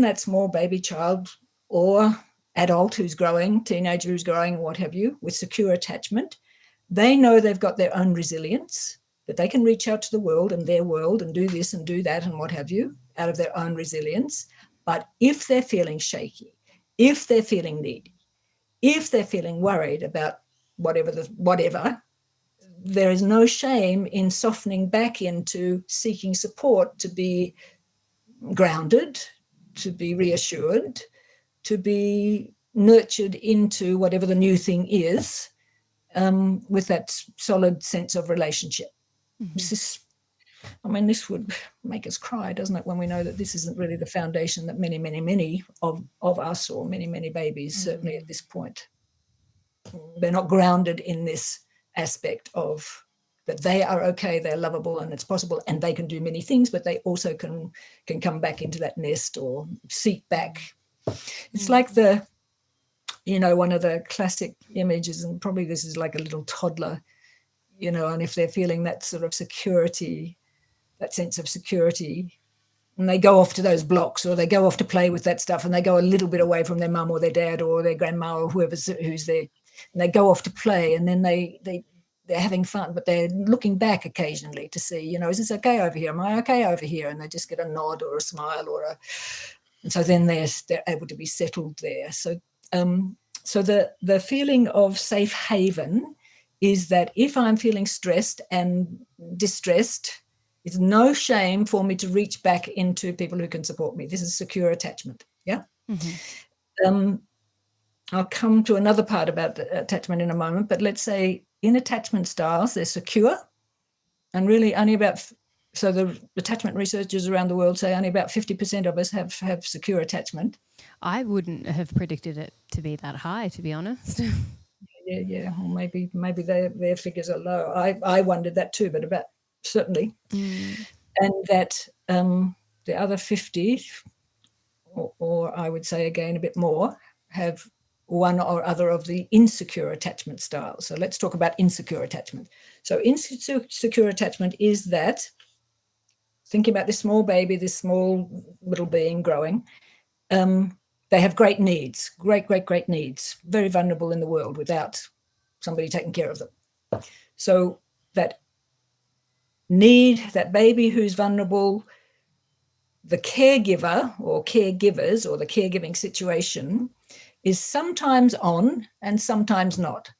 that small baby child or adult who's growing, teenager who's growing, what have you, with secure attachment, they know they've got their own resilience, that they can reach out to the world and their world and do this and do that and what have you out of their own resilience. But if they're feeling shaky, if they're feeling needy, if they're feeling worried about whatever, there is no shame in softening back into seeking support to be grounded, to be reassured, to be nurtured into whatever the new thing is, with that solid sense of relationship. This would make us cry, doesn't it, when we know that this isn't really the foundation that many, many, many of us, or many, many babies, certainly at this point, they're not grounded in this aspect of that they are okay, they're lovable, and it's possible, and they can do many things, but they also can come back into that nest or seek back. It's like one of the classic images, and probably this is like a little toddler, and if they're feeling that sort of security, that sense of security, and they go off to those blocks, or they go off to play with that stuff, and they go a little bit away from their mum or their dad or their grandma or who's there, and they go off to play, and then they're having fun, but they're looking back occasionally to see, is this okay over here? Am I okay over here? And they just get a nod or a smile and so then they're able to be settled there. So the feeling of safe haven is that if I'm feeling stressed and distressed, it's no shame for me to reach back into people who can support me. This is secure attachment. Yeah. I'll come to another part about attachment in a moment, but let's say in attachment styles, they're secure, and really only about, so the attachment researchers around the world say only about 50% of us have secure attachment. I wouldn't have predicted it to be that high, to be honest. Yeah. Or maybe their figures are low. I wondered that too, but about certainly. And that the other 50, or I would say again a bit more, have one or other of the insecure attachment styles. So let's talk about insecure attachment. So insecure attachment is that, thinking about this small baby, this small little being growing, they have great needs, great needs, very vulnerable in the world without somebody taking care of them. So that need, that baby who's vulnerable, the caregiver or caregivers or the caregiving situation is sometimes on and sometimes not.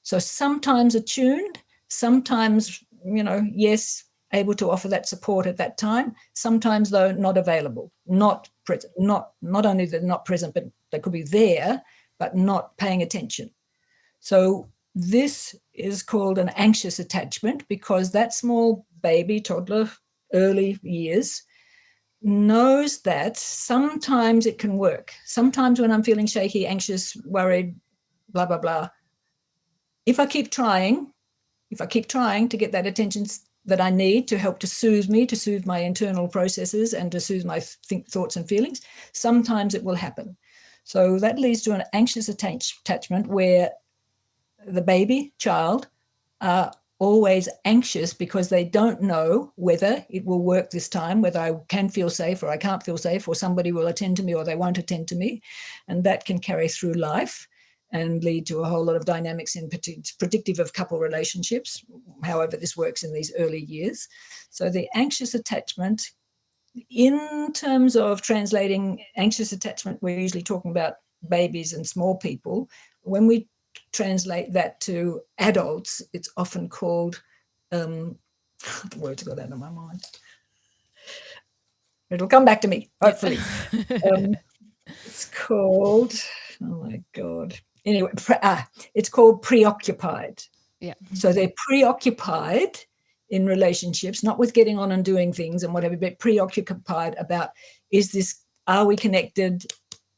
So sometimes attuned, sometimes, yes, able to offer that support at that time, sometimes though not available, not present, not only they're not present, but they could be there, but not paying attention. So this is called an anxious attachment, because that small baby, toddler, early years, knows that sometimes it can work. Sometimes when I'm feeling shaky, anxious, worried, blah, blah, blah, if I keep trying to get that attention that I need to help to soothe me, to soothe my internal processes and to soothe my thoughts and feelings, sometimes it will happen. So that leads to an anxious attachment where the baby, child, are always anxious because they don't know whether it will work this time, whether I can feel safe or I can't feel safe, or somebody will attend to me or they won't attend to me. And that can carry through life and lead to a whole lot of dynamics in predictive of couple relationships, however this works in these early years. So the anxious attachment, in terms of translating anxious attachment, we're usually talking about babies and small people. When we translate that to adults, it's often called, the words got out of my mind. It'll come back to me, hopefully. It's called, oh my God. Anyway, it's called preoccupied. Yeah. So they're preoccupied in relationships, not with getting on and doing things and whatever, but preoccupied about, are we connected?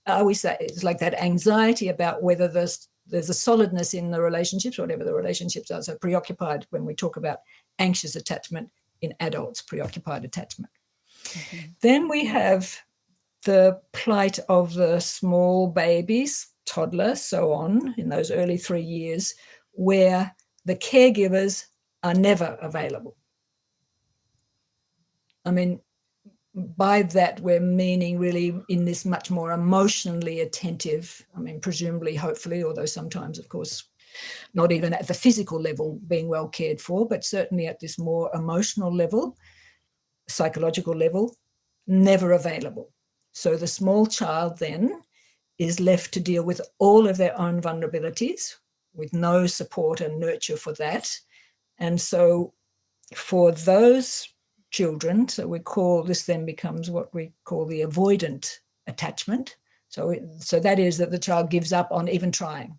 Are we, it's like that anxiety about whether there's a solidness in the relationships, whatever the relationships are. So preoccupied when we talk about anxious attachment in adults, preoccupied attachment. Mm-hmm. Then we have the plight of the small babies, toddler, so on, in those early 3 years, where the caregivers are never available. I mean, by that we're meaning really in this much more emotionally attentive, I mean, presumably, hopefully, although sometimes, of course, not even at the physical level being well cared for, but certainly at this more emotional level, psychological level, never available. So the small child then is left to deal with all of their own vulnerabilities with no support and nurture for that. And so for those children, so we call this then becomes what we call the avoidant attachment. So that is that the child gives up on even trying.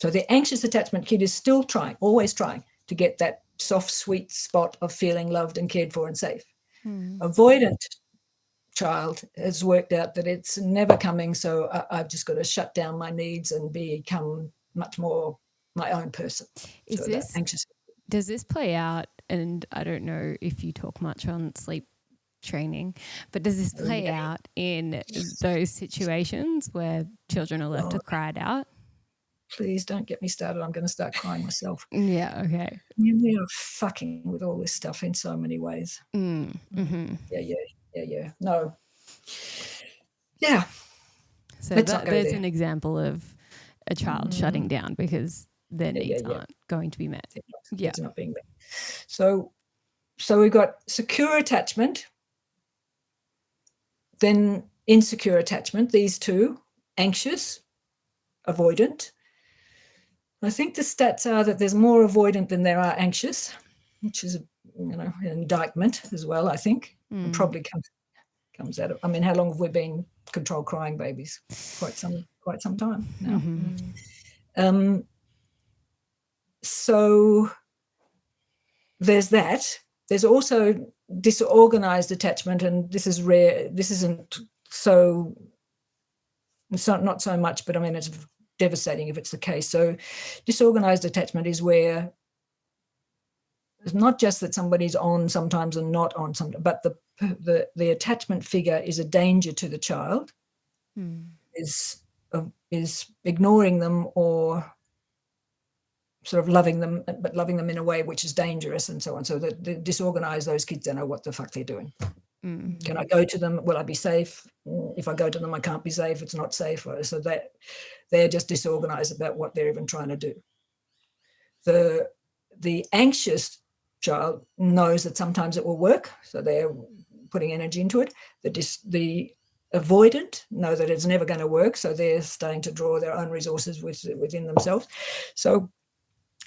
So the anxious attachment kid is still trying, always trying to get that soft, sweet spot of feeling loved and cared for and safe. Avoidant child has worked out that it's never coming, so I've just got to shut down my needs and become much more my own person. Does this play out, and I don't know if you talk much on sleep training, but does this play out in those situations where children are left to cry it out? Please don't get me started. I'm going to start crying myself. Yeah, okay. We are fucking with all this stuff in so many ways. Mm-hmm. Yeah. No. Yeah. So there's an example of a child shutting down because their needs aren't going to be met. It's not being met. So we've got secure attachment, then insecure attachment, these two, anxious, avoidant. I think the stats are that there's more avoidant than there are anxious, which is an indictment as well, I think. It probably comes out of, I mean, how long have we been controlled crying babies? Quite some time now. So there's that. There's also disorganized attachment, and this is rare. This isn't not so much, but I mean, it's devastating if it's the case. So disorganized attachment is where it's not just that somebody's on sometimes and not on sometimes, but the attachment figure is a danger to the child, is ignoring them or sort of loving them, but loving them in a way which is dangerous and so on. So the disorganized, those kids don't know what the fuck they're doing. Can I go to them? Will I be safe? If I go to them, I can't be safe. It's not safe. So that they're just disorganized about what they're even trying to do. The anxious child knows that sometimes it will work, so they're putting energy into it. The avoidant know that it's never going to work, so they're starting to draw their own resources within themselves. So,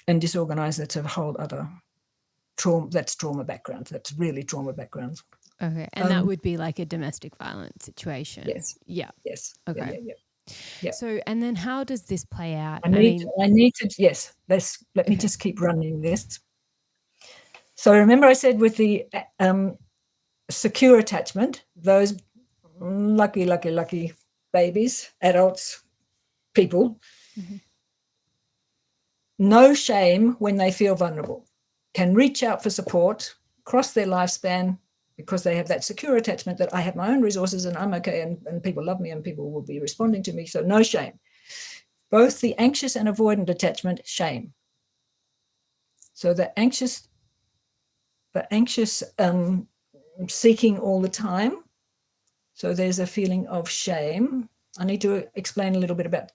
and disorganized, that's a whole other trauma. That's trauma background. That's really trauma backgrounds. Okay, and that would be like a domestic violence situation. Yes. Yeah. Yes. Okay. Yeah. So, and then how does this play out? I need to. Yes. Let me just keep running this. So remember, I said with the secure attachment, those lucky babies, adults, people, no shame when they feel vulnerable, can reach out for support, cross their lifespan, because they have that secure attachment that I have my own resources and I'm okay and people love me and people will be responding to me. So no shame. Both the anxious and avoidant attachment, shame. So the anxious seeking all the time. So there's a feeling of shame. I need to explain a little bit about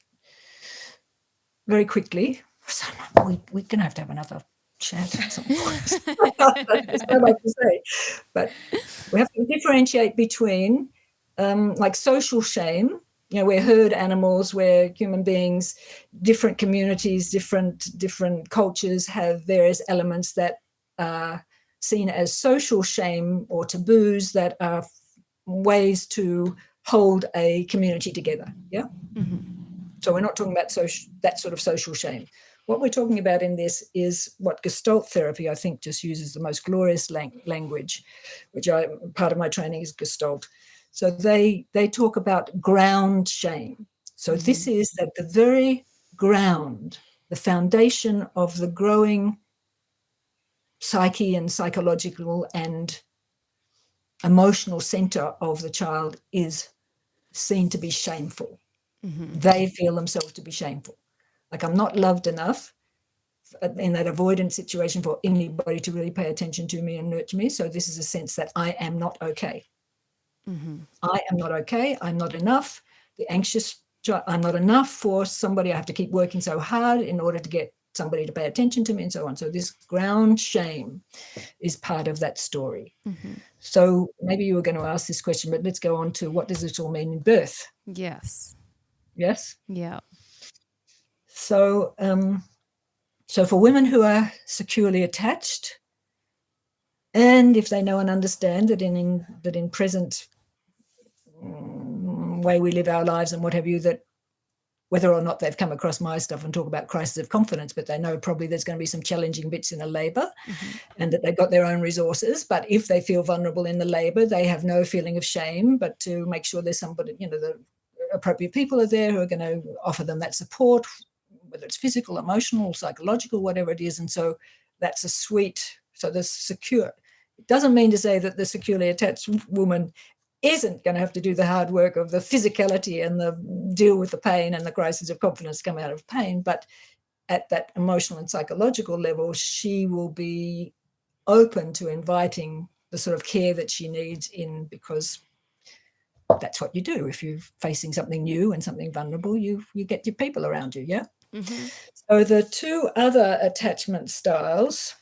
very quickly. So we're going to have another chat at some point. That's what I like to say. But we have to differentiate between like social shame. You know, we're herd animals, we're human beings, different communities, different cultures have various elements that are seen as social shame or taboos that are ways to hold a community together. Yeah. So we're not talking about that sort of social shame. What we're talking about in this is what Gestalt therapy, I think, just uses the most glorious language, which part of my training is Gestalt. So they talk about ground shame. So this is at the very ground, the foundation of the growing psyche and psychological and emotional center of the child is seen to be shameful. They feel themselves to be shameful. Like, I'm not loved enough in that avoidant situation for anybody to really pay attention to me and nurture me. So this is a sense that I am not okay. I am not okay. I'm not enough. The anxious, I'm not enough for somebody. I have to keep working so hard in order to get somebody to pay attention to me and so on. So this ground shame is part of that story. So maybe you were going to ask this question, but let's go on to what does this all mean in birth? Yes. Yes? Yeah. So, so for women who are securely attached, and if they know and understand that in present way we live our lives and what have you, that whether or not they've come across my stuff and talk about crisis of confidence, but they know probably there's going to be some challenging bits in a labour and that they've got their own resources. But if they feel vulnerable in the labour, they have no feeling of shame, but to make sure there's somebody, the appropriate people are there who are going to offer them that support, whether it's physical, emotional, psychological, whatever it is. And so that's a sweet, so the secure. It doesn't mean to say that the securely attached woman isn't going to have to do the hard work of the physicality and the deal with the pain and the crisis of confidence come out of pain. But at that emotional and psychological level, she will be open to inviting the sort of care that she needs in, because that's what you do. If you're facing something new and something vulnerable, you get your people around you, yeah? So the two other attachment styles,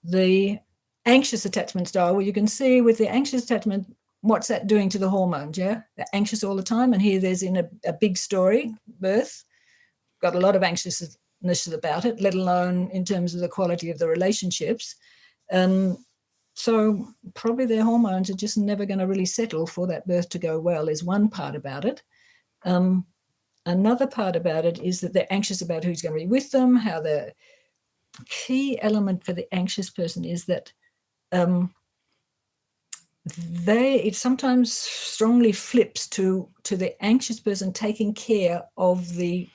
the anxious attachment style, well, you can see with the anxious attachment, what's that doing to the hormones, yeah? They're anxious all the time. And here there's in a big story, birth, got a lot of anxiousness about it, let alone in terms of the quality of the relationships. So probably their hormones are just never going to really settle for that birth to go well is one part about it. Another part about it is that they're anxious about who's going to be with them, how the key element for the anxious person is that it sometimes strongly flips to the anxious person taking care of the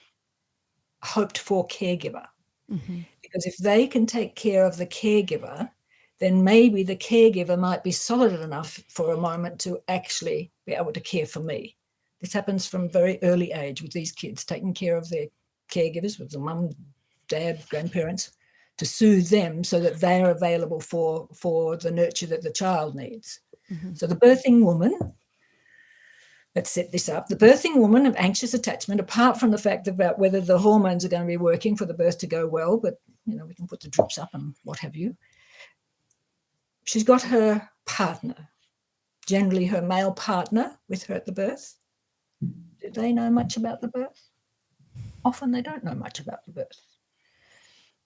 hoped for caregiver. Because if they can take care of the caregiver, then maybe the caregiver might be solid enough for a moment to actually be able to care for me. This happens from very early age with these kids, taking care of their caregivers, with the mum, dad, grandparents, to soothe them so that they are available for the nurture that the child needs. So the birthing woman, let's set this up. The birthing woman of anxious attachment, apart from the fact about whether the hormones are going to be working for the birth to go well, but we can put the drips up and what have you. She's got her partner, generally her male partner, with her at the birth. Do they know much about the birth? Often they don't know much about the birth.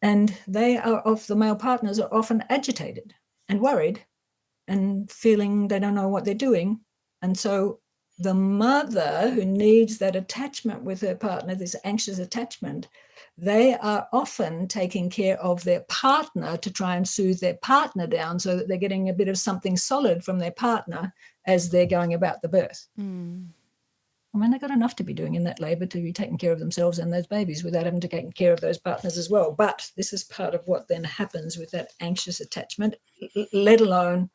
And the male partners are often agitated and worried and feeling they don't know what they're doing. And so the mother who needs that attachment with her partner, this anxious attachment, they are often taking care of their partner to try and soothe their partner down so that they're getting a bit of something solid from their partner as they're going about the birth. I mean, they've got enough to be doing in that labour to be taking care of themselves and those babies without having to take care of those partners as well. But this is part of what then happens with that anxious attachment, let alone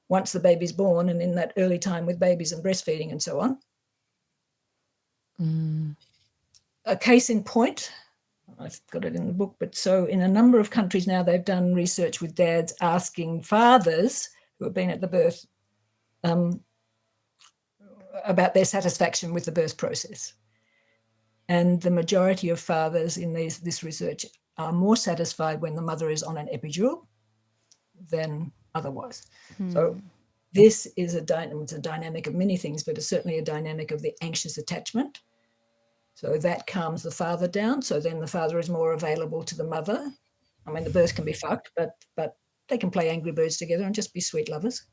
once the baby's born and in that early time with babies and breastfeeding and so on. A case in point, I've got it in the book, but so in a number of countries now, they've done research with dads asking fathers who have been at the birth about their satisfaction with the birth process. And the majority of fathers in this research are more satisfied when the mother is on an epidural than otherwise. So this is it's a dynamic of many things, but it's certainly a dynamic of the anxious attachment. So that calms the father down. So then the father is more available to the mother. I mean, the birth can be fucked, but they can play Angry Birds together and just be sweet lovers.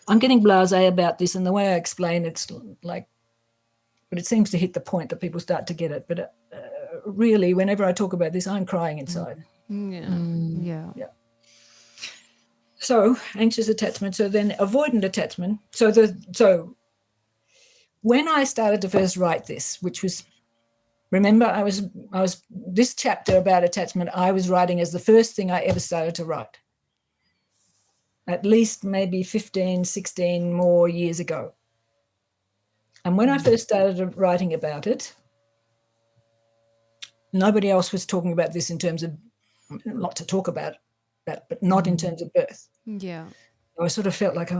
I'm getting blasé about this, and the way I explain it's like, but it seems to hit the point that people start to get it. But really, whenever I talk about this, I'm crying inside. Yeah. So anxious attachment. So then avoidant attachment. So when I started to first write this, which was, remember, I was this chapter about attachment, I was writing as the first thing I ever started to write. At least maybe 15, 16 more years ago. And when I first started writing about it, nobody else was talking about this in terms of, not to talk about that, but not in terms of birth. Yeah. I sort of felt like,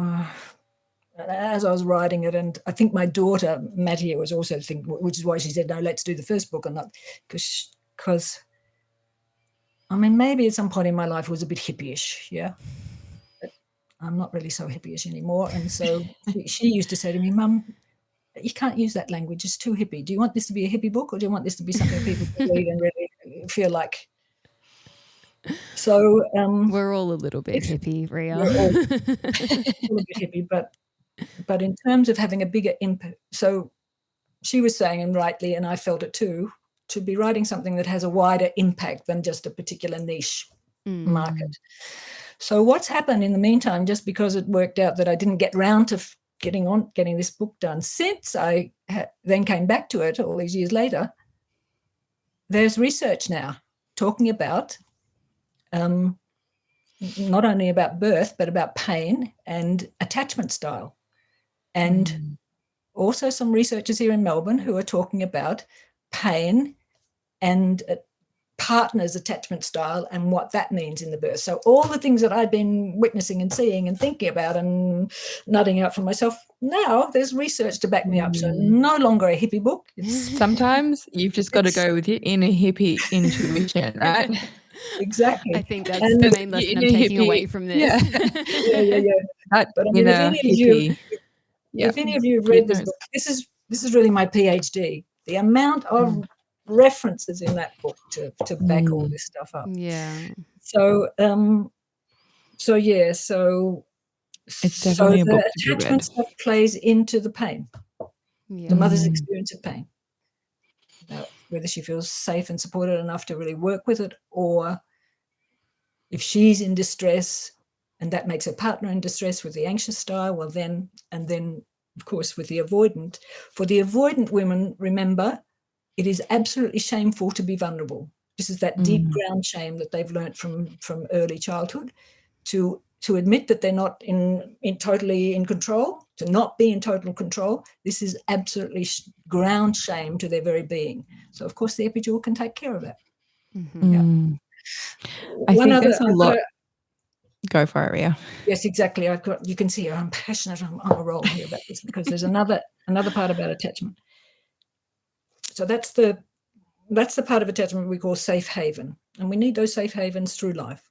as I was writing it, and I think my daughter, Mattia, was also thinking, which is why she said, no, let's do the first book and not, because, I mean, maybe at some point in my life it was a bit hippie-ish, yeah? But I'm not really so hippie-ish anymore. And so she used to say to me, Mum, you can't use that language, it's too hippie. Do you want this to be a hippie book, or do you want this to be something people can read and really feel like? So we're all a little bit hippie, Rhea. we're all a bit hippie, but in terms of having a bigger impact, so she was saying, and rightly, and I felt it too, to be writing something that has a wider impact than just a particular niche market. So what's happened in the meantime, just because it worked out that I didn't get round to getting this book done, since I then came back to it all these years later, there's research now talking about not only about birth, but about pain and attachment style. And also some researchers here in Melbourne who are talking about pain and partner's attachment style and what that means in the birth. So all the things that I've been witnessing and seeing and thinking about and nutting out for myself, now there's research to back me up. So no longer a hippie book. Sometimes you've just got to go with your inner hippie intuition, right? Exactly. I think that's the main lesson I'm taking away from this. Yeah. That But I mean, if any of you have read this book, this is really my PhD. The amount of references in that book to back all this stuff up. Yeah. So it's definitely a book the to be attachment read. stuff plays into the pain, the mother's experience of pain. Now, whether she feels safe and supported enough to really work with it, or if she's in distress and that makes her partner in distress with the anxious style, well then, and then of course with the avoidant. For the avoidant women, remember, it is absolutely shameful to be vulnerable. This is that deep ground shame that they've learnt from early childhood, to admit that they're not in totally in control, to not be in total control. This is absolutely ground shame to their very being. So of course the epidural can take care of that. Yeah. I think there's a lot. Go for it, Rhea. Yes, exactly. You can see I'm passionate. I'm on a roll here about this, because there's another part about attachment. So that's the part of attachment we call safe haven, and we need those safe havens through life.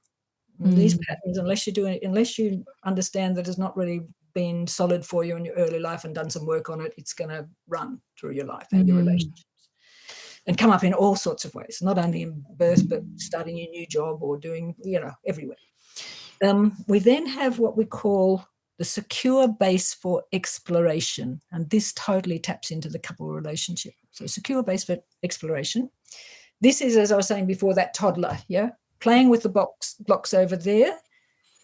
These patterns, unless you understand that it's not really been solid for you in your early life and done some work on it, it's going to run through your life and your relationships, and come up in all sorts of ways, not only in birth, but starting a new job or doing, everywhere. We then have what we call the secure base for exploration, and this totally taps into the couple relationship. So secure base for exploration. This is, as I was saying before, that toddler, playing with the blocks over there,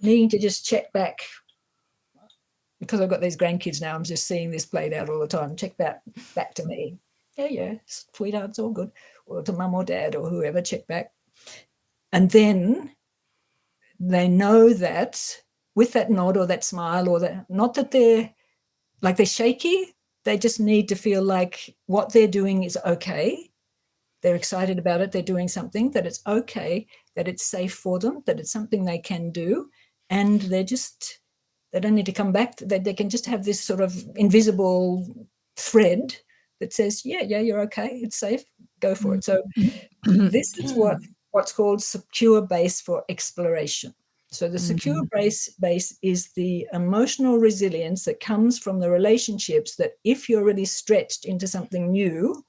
needing to just check back. Because I've got these grandkids now, I'm just seeing this played out all the time. Check back to me. Yeah, sweetheart, it's all good. Or to mum or dad or whoever, check back. And then they know that with that nod or that smile, or that, not that they're shaky, they just need to feel like what they're doing is okay. They're excited about it. They're doing something, that it's okay, that it's safe for them, that it's something they can do. And they don't need to come back. They can just have this sort of invisible thread that says, yeah, you're okay. It's safe. Go for it. So this is what's called secure base for exploration. So the secure base is the emotional resilience that comes from the relationships that, if you're really stretched into something new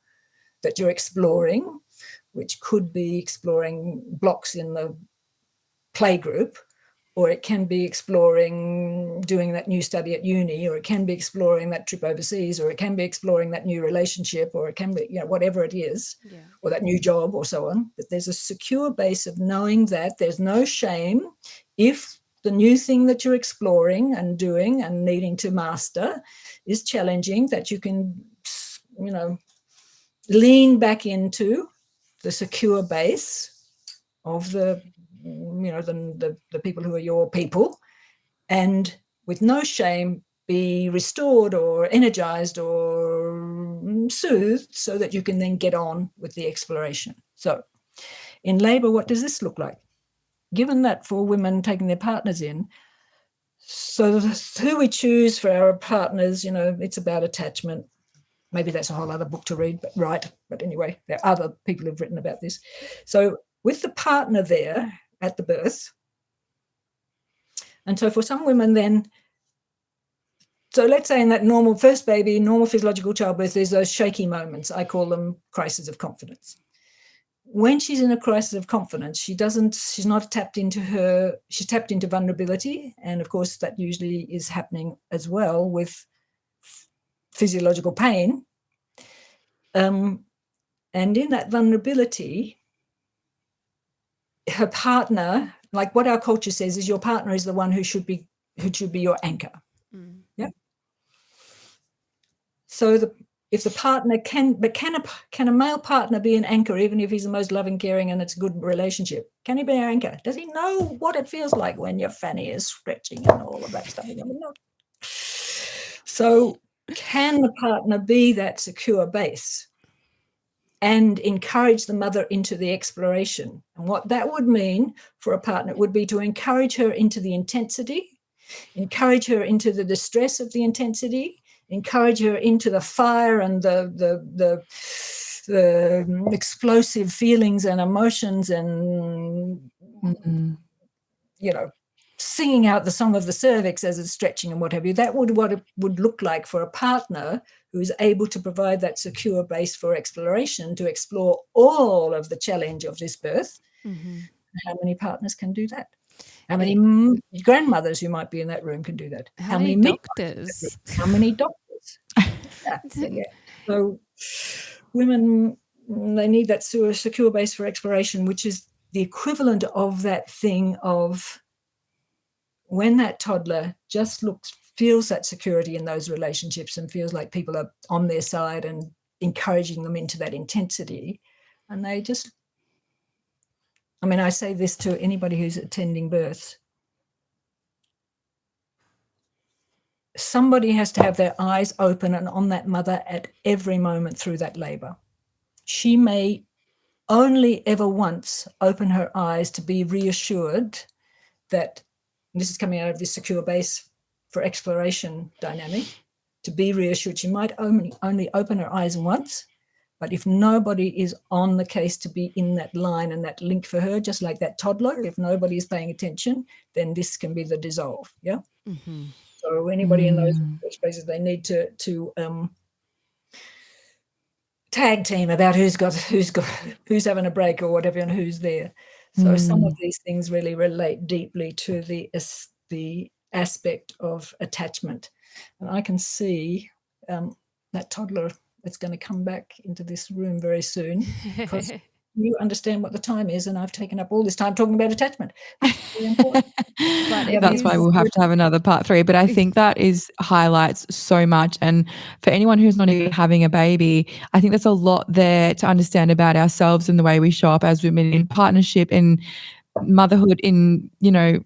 that you're exploring, which could be exploring blocks in the playgroup, or it can be exploring doing that new study at uni, or it can be exploring that trip overseas, or it can be exploring that new relationship, or it can be, whatever it is, or that new job or so on, that there's a secure base of knowing that there's no shame if the new thing that you're exploring and doing and needing to master is challenging, that you can, lean back into the secure base of the people who are your people, and with no shame be restored or energized or soothed, so that you can then get on with the exploration. So in labor, what does this look like? Given that for women taking their partners in, So who we choose for our partners, it's about attachment. Maybe that's a whole other book to read, but anyway, there are other people who've written about this. So with the partner there at the birth, and so for some women then, so let's say in that normal first baby, normal physiological childbirth, there's those shaky moments. I call them crises of confidence. When she's in a crisis of confidence, she's not tapped into she's tapped into vulnerability. And of course, that usually is happening as well with physiological pain. And in that vulnerability, her partner, like what our culture says, is your partner is the one who should be your anchor. Mm. Yeah. So if the partner can a male partner be an anchor, even if he's the most loving, caring, and it's a good relationship? Can he be an anchor? Does he know what it feels like when your fanny is stretching and all of that stuff? So can the partner be that secure base and encourage the mother into the exploration? And what that would mean for a partner would be to encourage her into the intensity, encourage her into the distress of the intensity, encourage her into the fire and the explosive feelings and emotions and, singing out the song of the cervix as it's stretching and what have you. That would what it would look like for a partner who is able to provide that secure base for exploration, to explore all of the challenge of this birth. Mm-hmm. How many partners can do that? How many grandmothers who might be in that room can do that? How many doctors? How many doctors? Yeah. So women, they need that secure base for exploration, which is the equivalent of that thing of when that toddler just feels that security in those relationships and feels like people are on their side and encouraging them into that intensity. And they just, I say this to anybody who's attending births. Somebody has to have their eyes open and on that mother at every moment through that labor. She may only ever once open her eyes to be reassured that, and this is coming out of this secure base for exploration dynamic, to be reassured. She might only open her eyes once, but if nobody is on the case to be in that line and that link for her, just like that toddler, if nobody is paying attention, then this can be the dissolve. Yeah. Mm-hmm. So anybody in those spaces, they need to tag team about who's having a break or whatever and who's there. So some of these things really relate deeply to the aspect of attachment. And I can see that toddler that's going to come back into this room very soon, because you understand what the time is, and I've taken up all this time talking about attachment. That's why we'll have to have another part 3. But I think that highlights so much. And for anyone who's not even having a baby, I think there's a lot there to understand about ourselves and the way we show up as women in partnership, in motherhood, in,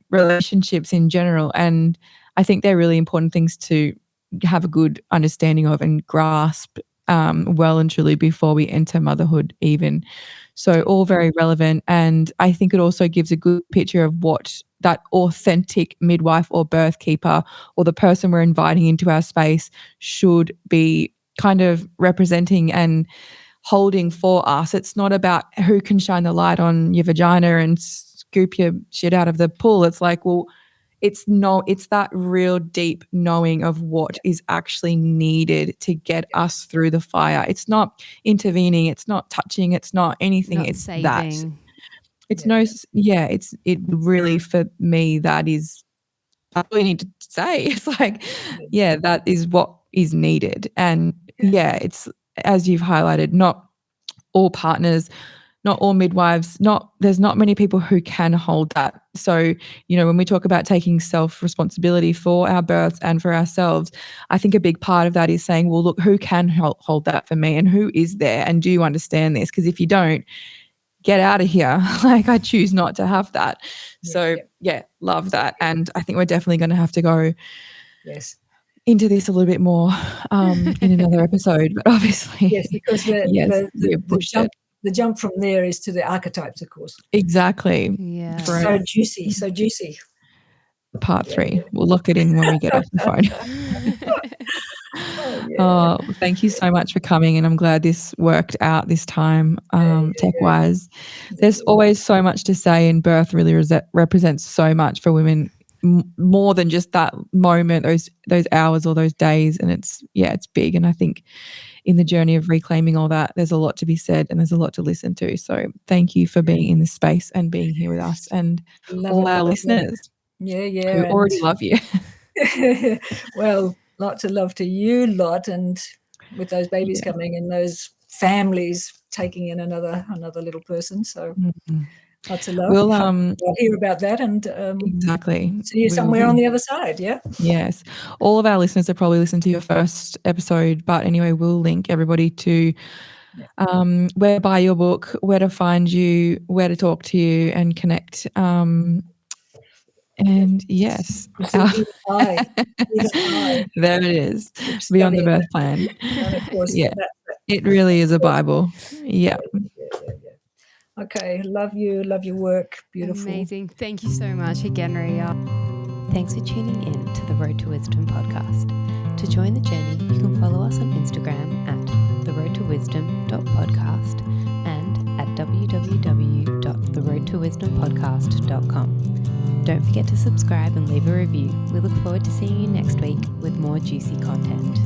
relationships in general. And I think they're really important things to have a good understanding of and grasp well and truly before we enter motherhood even. So all very relevant. And I think it also gives a good picture of what that authentic midwife or birth keeper or the person we're inviting into our space should be kind of representing and holding for us. It's not about who can shine the light on your vagina and scoop your shit out of the pool. It's like, well, it's that real deep knowing of what is actually needed to get us through the fire. It's not intervening. It's not touching. It's not anything. Not it's saving. That. It's it really, for me, that's all you need to say. It's like, that is what is needed. And it's, as you've highlighted, not all partners, not all midwives, there's not many people who can hold that. So, when we talk about taking self-responsibility for our births and for ourselves, I think a big part of that is saying, well, look, who can hold that for me and who is there? And do you understand this? Because if you don't, get out of here. Like, I choose not to have that. So love that. And I think we're definitely going to have to go into this a little bit more in another episode, but obviously. Yes, because the jump from there is to the archetypes, of course. Exactly. Yeah. So juicy. part 3. We'll lock it in when we get off the phone. Thank you so much for coming, and I'm glad this worked out this time, tech-wise. There's always so much to say, and birth really represents so much for women, more than just that moment, those hours or those days, and it's big. And I think in the journey of reclaiming all that, there's a lot to be said and there's a lot to listen to. So thank you for being in this space and being here with us and all our listeners who already love you. Well, lots of love to you lot, and with those babies coming and those families taking in another little person. So lots of love. We'll hear about that, and exactly. See you somewhere on the other side. Yeah. Yes. All of our listeners have probably listened to your first episode, but anyway, we'll link everybody to where to buy your book, where to find you, where to talk to you and connect. And yes, there it is. Beyond the Birth Plan. And of course, it really is a Bible. Yeah. Okay, love you, love your work. Beautiful. Amazing. Thank you so much again, Rhea. Thanks for tuning in to the Road to Wisdom podcast. To join the journey, you can follow us on Instagram at theroadtowisdom.podcast and at www.theroadtowisdompodcast.com. Don't forget to subscribe and leave a review. We look forward to seeing you next week with more juicy content.